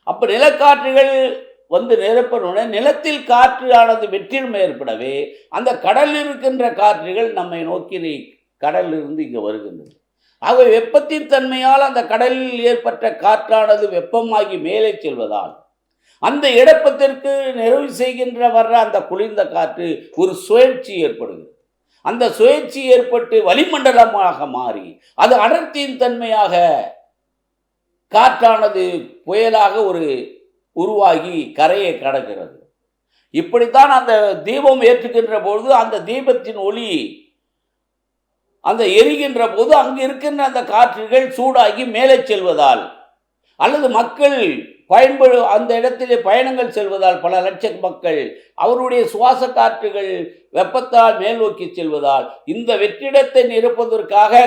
அப்ப நிலக்காற்றுகள் நிரப்பனுடன் நிலத்தில் காற்று ஆனது வெற்றிடம் ஏற்படவே அந்த கடலில் இருக்கின்ற காற்றுகள் நம்மை நோக்கி கடலிலிருந்து இங்கு வருகின்றது. ஆகவே வெப்பத்தின் தன்மையால் அந்த கடலில் ஏற்பட்ட காற்றானது வெப்பமாகி மேலே செல்வதால் அந்த இடப்பத்திற்கு நிறைவு செய்கின்ற வர்ற அந்த குளிர்ந்த காற்று ஒரு சுழற்சி ஏற்படுகிறது. அந்த சுழற்சி ஏற்பட்டு வளிமண்டலமாக மாறி அது அடர்த்தியின் தன்மையாக காற்றானது புயலாக உருவாகி கரையை கடக்கிறது. இப்படித்தான் அந்த தீபம் ஏற்றுகின்ற பொழுது அந்த தீபத்தின் ஒளி அந்த எரிகின்ற போது அங்கு இருக்கின்ற அந்த காற்றுகள் சூடாகி மேலே செல்வதால் அல்லது மக்கள் அந்த இடத்திலே பயணங்கள் செல்வதால் பல லட்ச மக்கள் அவருடைய சுவாச காற்றுகள் வெப்பத்தால் மேல் நோக்கி செல்வதால் இந்த வெற்றிடத்தை நிரப்புவதற்காக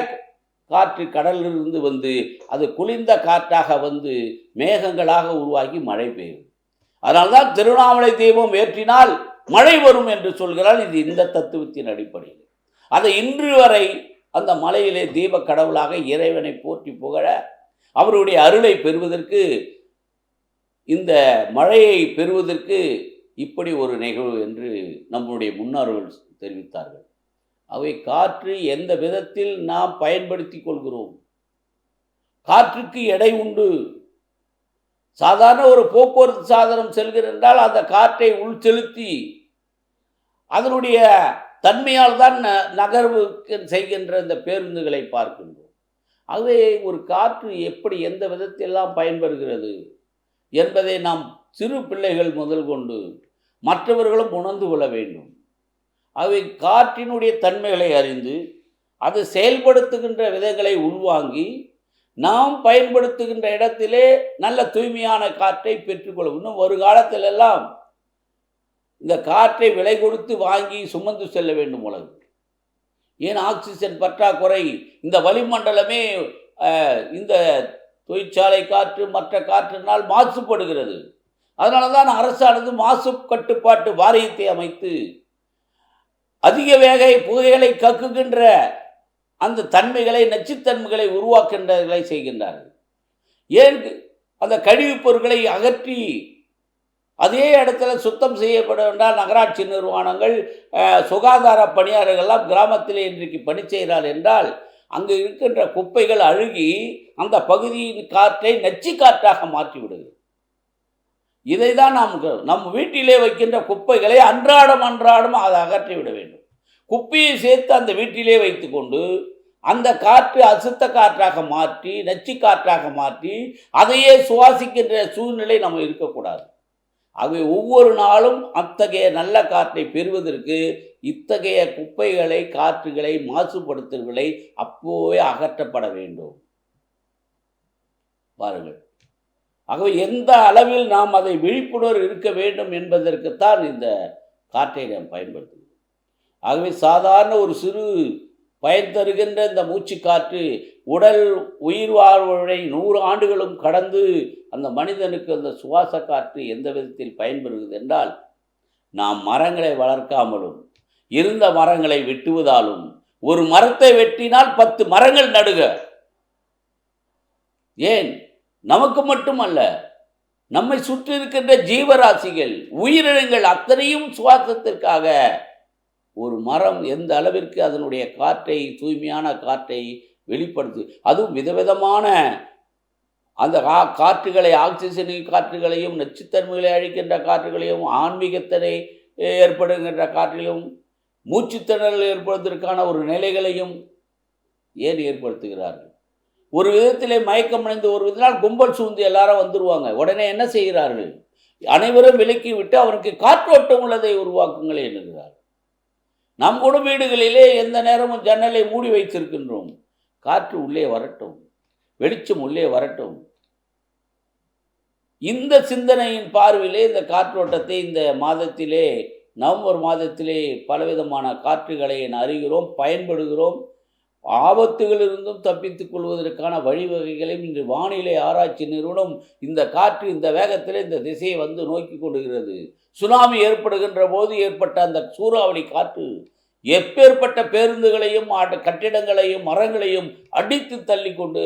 காற்று கடலிலிருந்து அது குளிர்ந்த காற்றாக மேகங்களாக உருவாகி மழை பெய்யும். அதனால்தான் திருவண்ணாமலை தீபம் ஏற்றினால் மழை வரும் என்று சொல்கிறார். இது இந்த தத்துவத்தின் அடிப்படையில் அதை இன்று வரை அந்த மலையிலே தீப கடவுளாக இறைவனை போற்றி புகழ அவருடைய அருளை பெறுவதற்கு இந்த மழையை பெறுவதற்கு இப்படி ஒரு நிகழ்வு என்று நம்முடைய முன்னோர்கள் தெரிவித்தார்கள். அவை காற்று எந்த விதத்தில் நாம் பயன்படுத்தி கொள்கிறோம். காற்றுக்கு எடை உண்டு. சாதாரண ஒரு போக்குவரத்து சாதனம் செல்கிறென்றால் அந்த காற்றை உள் செலுத்தி அதனுடைய தன்மையால் தான் நகர்வு செய்கின்ற இந்த பேருந்துகளை பார்க்கின்றோம். ஆகவே ஒரு காற்று எப்படி எந்த விதத்திலெல்லாம் பயன்படுகிறது என்பதை நாம் சிறு பிள்ளைகள் முதல் கொண்டு மற்றவர்களும் உணர்ந்து கொள்ள வேண்டும். ஆகவே காற்றினுடைய தன்மைகளை அறிந்து அது செயல்படுத்துகின்ற விதங்களை உள்வாங்கி நாம் பயன்படுத்துகின்ற இடத்திலே நல்ல தூய்மையான காற்றை பெற்றுக்கொள்ளும். இன்னும் ஒரு காலத்திலெல்லாம் இந்த காற்றை விலை கொடுத்து வாங்கி சுமந்து செல்ல வேண்டும் உலகு. ஏன் ஆக்சிஜன் பற்றாக்குறை, இந்த வளிமண்டலமே இந்த தொழிற்சாலை காற்று மற்ற காற்றினால் மாசுபடுகிறது. அதனால தான் அரசானது மாசு கட்டுப்பாட்டு வாரியத்தை அமைத்து அதிக வேக புகைகளை கக்குகின்ற அந்த தன்மைகளை, நச்சுத்தன்மைகளை உருவாக்கின்றதை செய்கின்றார்கள். ஏன் அந்த கழிவுப் பொருட்களை அகற்றி அதே இடத்துல சுத்தம் செய்யப்பட வேண்டால் நகராட்சி நிர்வாகங்கள், சுகாதார பணியாளர்கள்லாம் கிராமத்திலே இன்றைக்கு பணி செய்கிறார் என்றால் அங்கு இருக்கின்ற குப்பைகள் அழுகி அந்த பகுதியின் காற்றை நச்சு காற்றாக மாற்றிவிடுகிறது. இதை தான் நம் வீட்டிலே வைக்கின்ற குப்பைகளை அன்றாடம் அதை அகற்றி விட வேண்டும். குப்பையை சேர்த்து அந்த வீட்டிலே வைத்துக்கொண்டு அந்த காற்று அசுத்த காற்றாக மாற்றி நச்சு காற்றாக மாற்றி அதையே சுவாசிக்கின்ற சூழ்நிலை நம்ம இருக்கக்கூடாது. ஆகவே ஒவ்வொரு நாளும் அத்தகைய நல்ல காற்றை பெறுவதற்கு இத்தகைய குப்பைகளை, காற்றுகளை, மாசுபடுத்தல்களை அப்போவே அகற்றப்பட வேண்டும். பாருங்கள், ஆகவே எந்த அளவில் நாம் அதை விழிப்புணர்வு இருக்க வேண்டும் என்பதற்குத்தான் இந்த காற்றை நாம் பயன்படுத்துகிறோம். ஆகவே சாதாரண ஒரு சிறு பயன் தருகின்ற இந்த மூச்சு காற்று உடல் உயிர் வாழ்வை 100 ஆண்டுகளும் கடந்து அந்த மனிதனுக்கு அந்த சுவாச காற்று எந்த விதத்தில் பயன்பெறுகிறது என்றால், நாம் மரங்களை வளர்க்காமலும் இருந்த மரங்களை வெட்டுவதாலும், ஒரு மரத்தை வெட்டினால் 10 மரங்கள் நடுக. ஏன் நமக்கு மட்டுமல்ல, நம்மை சுற்றி இருக்கின்ற ஜீவராசிகள், உயிரினங்கள் அத்தனையும் சுவாசத்திற்காக ஒரு மரம் எந்த அளவிற்கு அதனுடைய காற்றை, தூய்மையான காற்றை வெளிப்படுத்து, அதுவும் விதவிதமான அந்த காற்றுகளை, ஆக்சிஜன் காற்றுகளையும், நச்சுத்தன்மைகளை அழிக்கின்ற காற்றுகளையும், ஆன்மீகத்தினை ஏற்படுகின்ற காற்றிலும், மூச்சுத்திணறல் ஏற்படுவதற்கான ஒரு நிலைகளையும் ஏன் ஏற்படுத்துகிறார்கள்? ஒரு விதத்திலே மயக்கமடைந்து ஒரு விதத்தினால் கும்பல் சூழ்ந்து எல்லாரும் வந்துடுவாங்க. உடனே என்ன செய்கிறார்கள்? அனைவரும் விலக்கி விட்டு அவருக்கு காற்றோட்டம் உள்ளதை உருவாக்குங்களே என்கிறார். நம் கூட வீடுகளிலே எந்த நேரமும் ஜன்னலை மூடி வைத்திருக்கின்றோம். காற்று உள்ளே வரட்டும், வெளிச்சம் உள்ளே வரட்டும். இந்த சிந்தனையின் பார்வையிலே இந்த காற்றோட்டத்தை இந்த மாதத்திலே, நவம்பர் மாதத்திலே பலவிதமான காற்றுகளை அறிகிறோம், பயன்படுகிறோம். ஆபத்துகளிலிருந்தும் தப்பித்துக் கொள்வதற்கான வழிவகைகளையும் இன்று வானிலை ஆராய்ச்சி நிறுவனம் இந்த காற்று இந்த வேகத்தில் இந்த திசையை வந்து நோக்கி கொண்டுகிறது. சுனாமி ஏற்படுகின்ற போது ஏற்பட்ட அந்த சூறாவளி காற்று எப்பேற்பட்ட பேருந்துகளையும் கட்டிடங்களையும் மரங்களையும் அடித்து தள்ளி கொண்டு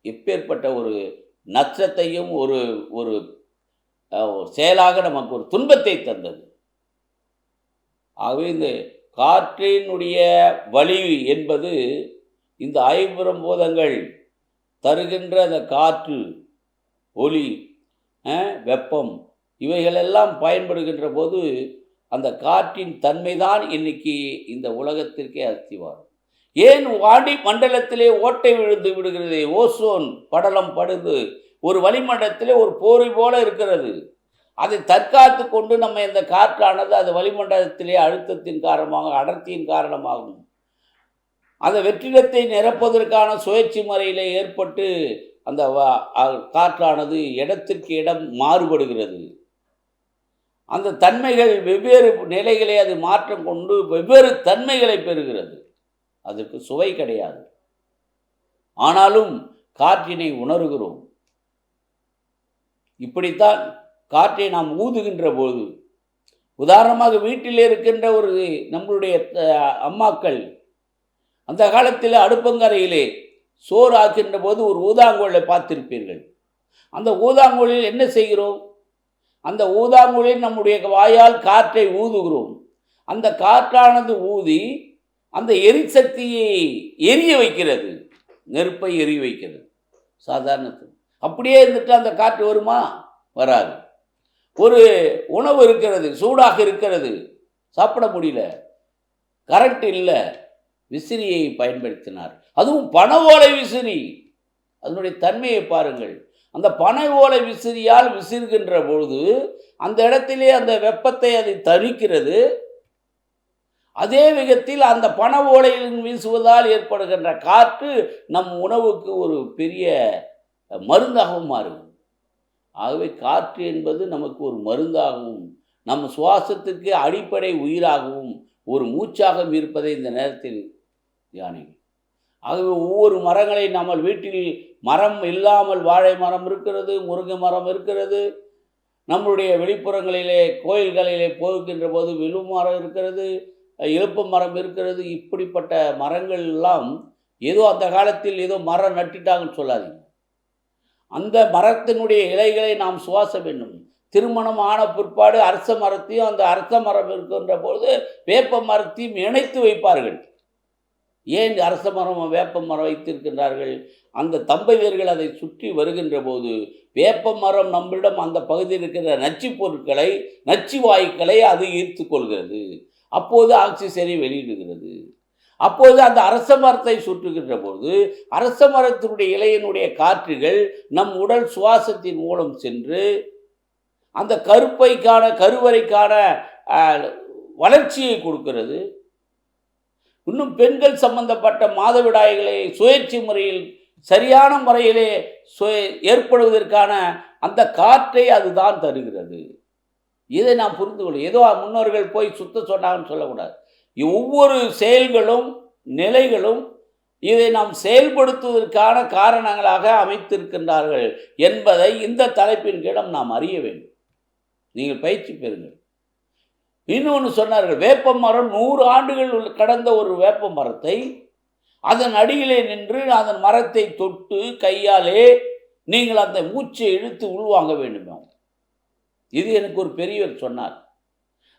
எப்பேற்பட்ட ஒரு நஷ்டத்தையும் ஒரு ஒரு செயலாக நமக்கு ஒரு துன்பத்தை தந்தது. ஆகவே இந்த காற்றினுடைய வலி என்பது இந்த 5 பூதங்கள் தருகின்ற அந்த காற்று, ஒளி, வெப்பம் இவைகளெல்லாம் பயன்படுகின்ற போது அந்த காற்றின் தன்மைதான் இன்னைக்கு இந்த உலகத்திற்கே அஸ்திவாரம். ஏன் வாடி மண்டலத்திலே ஓட்டை விழுந்து விடுகிறது? ஓசோன் படலம் படுது ஒரு வளிமண்டலத்திலே ஒரு போரை போல இருக்கிறது. அதை தற்காத்து கொண்டு நம்ம இந்த காற்றானது அது வளிமண்டலத்திலே அழுத்தத்தின் காரணமாக, அடர்த்தியின் காரணமாகும் அந்த வெற்றிடத்தை நிரப்பதற்கான சுழற்சி முறையில் ஏற்பட்டு அந்த காற்றானது இடத்திற்கு இடம் மாறுபடுகிறது. அந்த தன்மைகள் வெவ்வேறு நிலைகளை அது மாற்றம் கொண்டு வெவ்வேறு தன்மைகளை பெறுகிறது. அதற்கு சுவை கிடையாது, ஆனாலும் காற்றினை உணர்கிறோம். இப்படித்தான் காற்றை நாம் ஊதுகின்ற போது, உதாரணமாக வீட்டில் இருக்கின்ற ஒரு நம்மளுடைய அம்மாக்கள் அந்த காலத்தில் அடுப்பங்கரையிலே சோறு ஆக்கின்ற போது ஒரு ஊதாங்கோலை பார்த்திருப்பீர்கள். அந்த ஊதாங்கோலில் என்ன செய்கிறோம்? அந்த ஊதாங்கோலில் நம்முடைய வாயால் காற்றை ஊதுகிறோம். அந்த காற்றானது ஊதி அந்த எரிசக்தியை எரிய வைக்கிறது, நெருப்பை எரிய வைக்கிறது. சாதாரணத்தில் அப்படியே இருந்துட்டு அந்த காற்று வருமா? வராது. ஒரு உணவு இருக்கிறது, சூடாக இருக்கிறது, சாப்பிட முடியல, கரண்ட் இல்லை, விசிறியை பயன்படுத்தினார். அதுவும் பனை ஓலை விசிறி. அதனுடைய தன்மையை பாருங்கள். அந்த பனை ஓலை விசிறியால் விசிறுகின்ற பொழுது அந்த இடத்திலே அந்த வெப்பத்தை அது தணிக்கிறது. அதே விதத்தில் அந்த பனை ஓலையில் வீசுவதால் ஏற்படுகின்ற காற்று நம் உணவுக்கு ஒரு பெரிய மருந்தாகவும் மாறும். ஆகவே காற்று என்பது நமக்கு ஒரு மருந்தாகவும் நம் சுவாசத்துக்கு அடிப்படை உயிராகவும் ஒரு மூச்சாகவும் இருப்பதை இந்த நேரத்தில் தியானிங்க. ஆகவே ஒவ்வொரு மரங்களை நம்ம வீட்டில் மரம் இல்லாமல் வாழை மரம் இருக்கிறது, முருங்கை மரம் இருக்கிறது, நம்முடைய வெளிப்புறங்களிலே கோயில்களிலே போகின்ற போது விழு மரம் இருக்கிறது, இலுப்ப மரம் இருக்கிறது. இப்படிப்பட்ட மரங்கள் எல்லாம் ஏதோ அந்த காலத்தில் ஏதோ மரம் நட்டுட்டாங்கன்னு சொல்லாதீங்க. அந்த மரத்தினுடைய இலைகளை நாம் சுவாச வேண்டும். திருமணம் ஆன பிற்பாடு அரச மரத்தையும் அந்த அரச மரம் இருக்கின்ற பொழுது வேப்ப மரத்தையும் இணைத்து வைப்பார்கள். ஏன் அரச மரம் வேப்ப மரம் வைத்திருக்கின்றார்கள்? அந்த தம்பதியர்கள் அதை சுற்றி வருகின்ற போது வேப்ப மரம் நம்மிடம் அந்த பகுதியில் இருக்கிற நச்சு பொருட்களை, நச்சு வாயுக்களை அது ஈர்த்து கொள்கிறது. அப்போது ஆக்சிஜனை வெளியிடுகிறது. அப்போது அந்த அரச மரத்தை சுற்றுகின்ற போது அரச மரத்தினுடைய இலையினுடைய காற்றுகள் நம் உடல் சுவாசத்தின் மூலம் சென்று அந்த கருவறைக்கான வளர்ச்சியை கொடுக்கிறது. இன்னும் பெண்கள் சம்பந்தப்பட்ட மாதவிடாய்களை சுழற்சி முறையில் சரியான முறையிலே ஏற்படுவதற்கான அந்த காற்றை அதுதான் தருகிறது. இதை நாம் புரிந்து கொள்ளும். ஏதோ முன்னோர்கள் போய் சுத்த சொன்னாங்கன்னு சொல்லக்கூடாது. ஒவ்வொரு செயல்களும் நிலைகளும் இதை நாம் செயல்படுத்துவதற்கான காரணங்களாக அமைத்திருக்கின்றார்கள் என்பதை இந்த தலைப்பின் கீழ் நாம் அறிய வேண்டும். நீங்கள் பயிற்சி பெறுங்கள். இன்னொன்று சொன்னார்கள், வேப்ப மரம் 100 ஆண்டுகள் கடந்த ஒரு வேப்ப மரத்தை அதன் அடியிலே நின்று அதன் மரத்தை தொட்டு கையாலே நீங்கள் அந்த மூச்சை இழுத்து உள்வாங்க வேண்டுமா. இது எனக்கு ஒரு பெரியவர் சொன்னார்.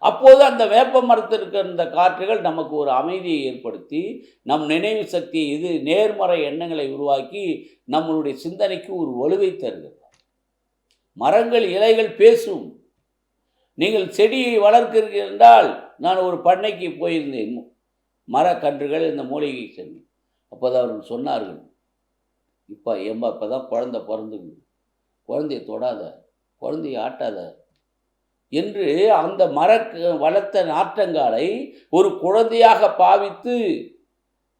அப்போது அந்த வேப்ப மரத்திற்கு இருந்த காற்றுகள் நமக்கு ஒரு அமைதியை ஏற்படுத்தி நம் நினைவு சக்தியை இது நேர்மறை எண்ணங்களை உருவாக்கி நம்மளுடைய சிந்தனைக்கு ஒரு வலுவை தருகிறது. மரங்கள் இலைகள் பேசும். நீங்கள் செடியை வளர்க்கிறீர்கள் என்றால், நான் ஒரு பண்ணைக்கு போயிருந்தேன், மரக்கன்றுகள் இந்த மூலிகை சென்று. அப்போதான் அவர்கள் சொன்னார்கள், இப்போ தான் குழந்தை பிறந்துங்க, குழந்தைய தொடாத, குழந்தைய ஆட்டாத என்று அந்த வளர்த்த நாற்றங்காலை ஒரு குழந்தையாக பாவித்து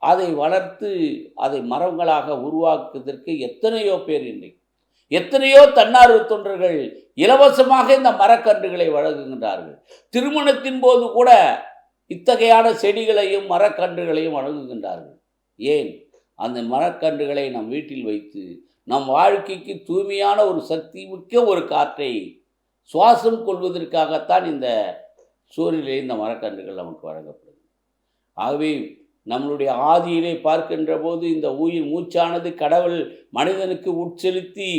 அதை வளர்த்து அதை மரங்களாக உருவாக்குவதற்கு எத்தனையோ பேர் இன்றைக்கு எத்தனையோ தன்னார்வ தொண்டர்கள் இலவசமாக இந்த மரக்கன்றுகளை வழங்குகின்றார்கள். திருமணத்தின் போது கூட இத்தகையான செடிகளையும் மரக்கன்றுகளையும் வழங்குகின்றார்கள். ஏன்? அந்த மரக்கன்றுகளை நம் வீட்டில் வைத்து நம் வாழ்க்கைக்கு தூய்மையான ஒரு சக்தி மிக்க ஒரு காற்றை சுவாசம் கொள்வதற்காகத்தான் இந்த சூரியனிலே இந்த மரக்கன்றுகள் நமக்கு வழங்கப்படுது. ஆகவே நம்மளுடைய ஆதியிலே பார்க்கின்ற போது இந்த உயிர் மூச்சானது கடவுள் மனிதனுக்கு உட்செலுத்தி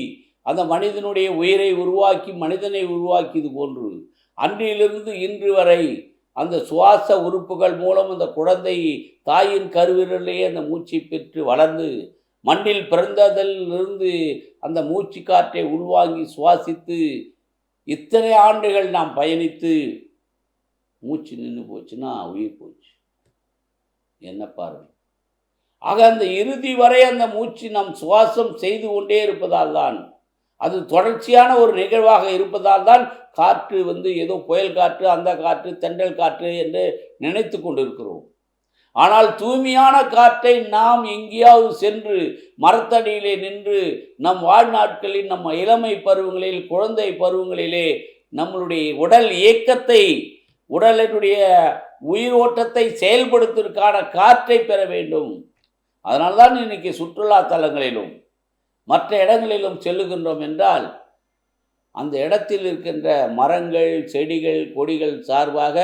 அந்த மனிதனுடைய உயிரை உருவாக்கி மனிதனை உருவாக்கியது போன்று அன்றிலிருந்து இன்று வரை அந்த சுவாச உறுப்புகள் மூலம் அந்த குழந்தை தாயின் கருவிரலையே அந்த மூச்சை பெற்று வளர்ந்து மண்ணில் பிறந்ததிலிருந்து அந்த மூச்சு காற்றை உள்வாங்கி சுவாசித்து இத்தனை ஆண்டுகள் நாம் பயணித்து மூச்சு நின்று போச்சுன்னா உயிர் போச்சு. என்ன பாருங்கள். ஆக அந்த இறுதி வரை அந்த மூச்சு நாம் சுவாசம் செய்து கொண்டே இருப்பதால் தான், அது தொடர்ச்சியான ஒரு நிகழ்வாக இருப்பதால் தான் காற்று ஏதோ புயல் காற்று, அந்த காற்று, தென்றல் காற்று என்று நினைத்து கொண்டிருக்கிறோம். ஆனால் தூய்மையான காற்றை நாம் எங்கேயாவது சென்று மரத்தடியிலே நின்று நம் வாழ்நாட்களில் நம்ம இளமை பருவங்களில் குழந்தை பருவங்களிலே நம்மளுடைய உடல் இயக்கத்தை உடலினுடைய உயிரோட்டத்தை செயல்படுத்துவதற்கான காற்றை பெற வேண்டும். அதனால்தான் இன்னைக்கு சுற்றுலா தலங்களிலும் மற்ற இடங்களிலும் செல்லுகின்றோம் என்றால் அந்த இடத்தில் இருக்கின்ற மரங்கள் செடிகள் கொடிகள் சார்பாக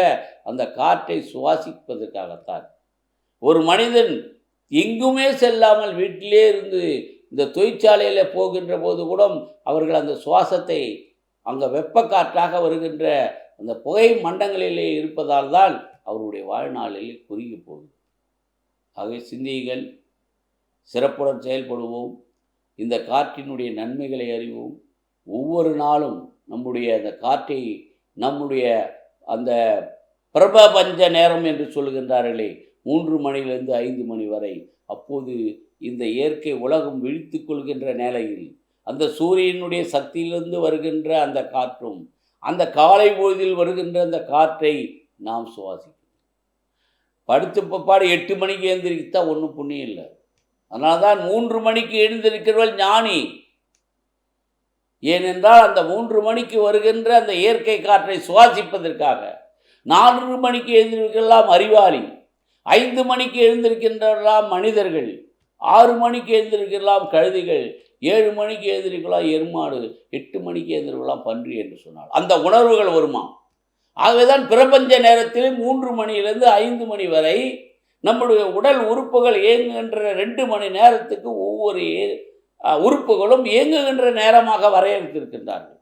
அந்த காற்றை சுவாசிப்பதற்காகத்தான். ஒரு மனிதன் எங்குமே செல்லாமல் வீட்டிலே இருந்து இந்த தொழிற்சாலையில் போகின்ற போது கூட அவர்கள் அந்த சுவாசத்தை அங்கே வெப்ப காற்றாக வருகின்ற அந்த புகை மண்டங்களிலே இருப்பதால் தான் அவருடைய வாழ்நாளிலே குறுகி போகுது. ஆகவே சிந்தியுங்கள், சிறப்புடன் செயல்படுவோம், இந்த காற்றினுடைய நன்மைகளை அறிவோம். ஒவ்வொரு நாளும் நம்முடைய அந்த காற்றை நம்முடைய அந்த பிரபஞ்ச நேரம் என்று சொல்கின்றார்களே 3 மணியிலிருந்து 5 மணி வரை, அப்போது இந்த இயற்கை உலகம் விழித்து கொள்கின்ற நிலையில் அந்த சூரியனுடைய சக்தியிலிருந்து வருகின்ற அந்த காற்றும் அந்த காலை பொழுதில் வருகின்ற அந்த காற்றை நாம் சுவாசிக்கிறோம். படுத்த பிற்பாடு 8 மணிக்கு எழுந்திரிக்கத்தா ஒன்றும் புண்ணியம் இல்லை. அதனால தான் 3 மணிக்கு எழுந்திருக்கிறவள் ஞானி. ஏனென்றால் அந்த 3 மணிக்கு வருகின்ற அந்த இயற்கை காற்றை சுவாசிப்பதற்காக. 4 மணிக்கு எழுந்திருக்கலாம் அறிவாளி, 5 மணிக்கு எழுந்திருக்கின்றவர்களாம் மனிதர்கள், 6 மணிக்கு எழுந்திருக்கலாம் கழுதைகள், 7 மணிக்கு எழுந்திருக்கலாம் எருமாடு, 8 மணிக்கு எழுந்திருக்கலாம் பன்றி என்று சொன்னால் அந்த உணர்வுகள் வருமா? ஆகவேதான் பிரபஞ்ச நேரத்தில் 3 மணியிலிருந்து 5 மணி வரை நம்முடைய உடல் உறுப்புகள் இயங்குகின்ற 2 மணி நேரத்துக்கு ஒவ்வொரு உறுப்புகளும் இயங்குகின்ற நேரமாக வரையறுத்திருக்கின்றார்கள்.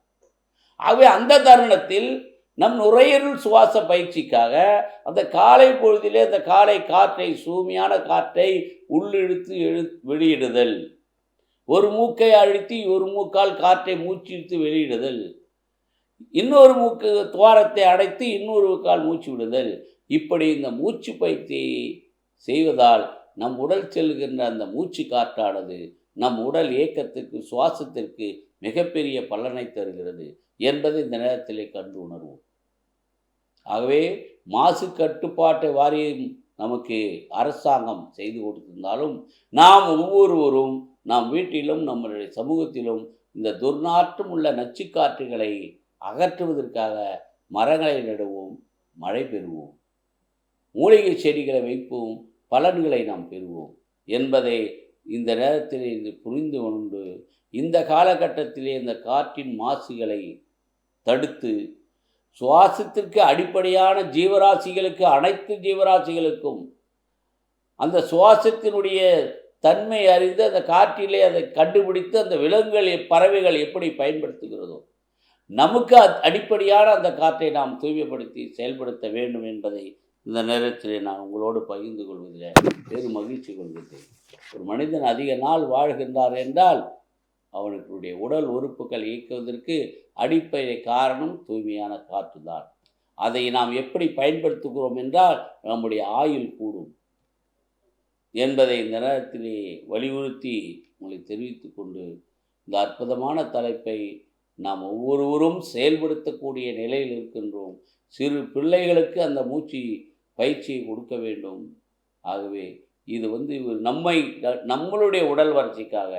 ஆகவே அந்த தருணத்தில் நம் நுரையீரல் சுவாச பயிற்சிக்காக அந்த காலை பொழுதிலே அந்த காலை காற்றை, சூமியான காற்றை உள்ளிழுத்து வெளியிடுதல், ஒரு மூக்கை அழுத்தி ஒரு மூக்கால் காற்றை மூச்சிழுத்து வெளியிடுதல், இன்னொரு மூக்கு துவாரத்தை அடைத்து இன்னொரு கால் மூச்சு விடுதல், இப்படி இந்த மூச்சு பயிற்சியை செய்வதால் நம் உடல் செல்கின்ற அந்த மூச்சு காற்றானது நம் உடல் இயக்கத்திற்கு, சுவாசத்திற்கு மிகப்பெரிய பலனை தருகிறது என்பதை இந்த நேரத்திலே கண்டு உணர்வோம். ஆகவே மாசு கட்டுப்பாட்டு வாரியம் நமக்கு அரசாங்கம் செய்து கொடுத்திருந்தாலும் நாம் ஒவ்வொருவரும் நாம் வீட்டிலும் நம்முடைய சமூகத்திலும் இந்த துர்நாற்றம் உள்ள நச்சுக்காற்றுகளை அகற்றுவதற்காக மரங்களை நடுவோம், மழை பெறுவோம், மூலிகை செடிகளை வைப்போம், பலன்களை நாம் பெறுவோம் என்பதை இந்த நேரத்தில் இது புரிந்து கொண்டு இந்த காலகட்டத்திலே இந்த காற்றின் மாசுகளை தடுத்து சுவாசத்திற்கு அடிப்படையான ஜீவராசிகளுக்கு, அனைத்து ஜீவராசிகளுக்கும் அந்த சுவாசத்தினுடைய தன்மை அறிந்து அந்த காற்றிலே அதை கண்டுபிடித்து அந்த விலங்குகள், பறவைகள் எப்படி பயன்படுத்துகிறதோ நமக்கு அடிப்படையான அந்த காற்றை நாம் தூய்மைப்படுத்தி செயல்படுத்த வேண்டும் என்பதை இந்த நேரத்திலே நான் உங்களோடு பகிர்ந்து கொள்வதில் பெரும் மகிழ்ச்சி கொள்கிறேன். ஒரு மனிதன் அதிக நாள் வாழ்கின்றார் என்றால் அவனுடைய உடல் உறுப்புகள் இயக்குவதற்கு அடிப்படை காரணம் தூய்மையான காற்று தான். அதை நாம் எப்படி பயன்படுத்துகிறோம் என்றால் நம்முடைய ஆயுள் கூடும் என்பதை இந்த நேரத்திலே வலியுறுத்தி உங்களை தெரிவித்துக் கொண்டு இந்த அற்புதமான தலைப்பை நாம் ஒவ்வொருவரும் செயல்படுத்தக்கூடிய நிலையில் இருக்கின்றோம். சிறு பிள்ளைகளுக்கு அந்த மூச்சு பயிற்சியை கொடுக்க வேண்டும். ஆகவே இது நம்மளுடைய உடல் வளர்ச்சிக்காக,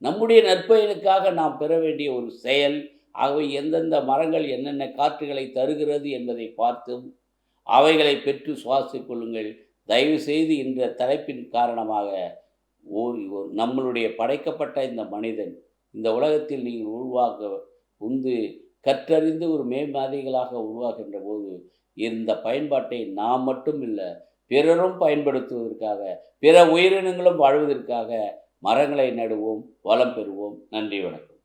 நம்முடைய நற்பயனுக்காக நாம் பெற வேண்டிய ஒரு செயல். ஆகவே எந்தெந்த மரங்கள் என்னென்ன காற்றுகளை தருகிறது என்பதை பார்த்தும் அவைகளை பெற்று சுவாசிக் கொள்ளுங்கள். தயவு செய்து இந்த தலைப்பின் காரணமாக நம்மளுடைய படைக்கப்பட்ட இந்த மனிதன் இந்த உலகத்தில் நீங்கள் கற்றறிந்து ஒரு மேம்பாதைகளாக உருவாகின்ற போது இந்த பயன்பாட்டை நாம் மட்டும் இல்லை, பிறரும் பயன்படுத்துவதற்காக, பிற உயிரினங்களும் வாழ்வதற்காக மரங்களை நடுவோம், வளம் பெறுவோம். நன்றி, வணக்கம்.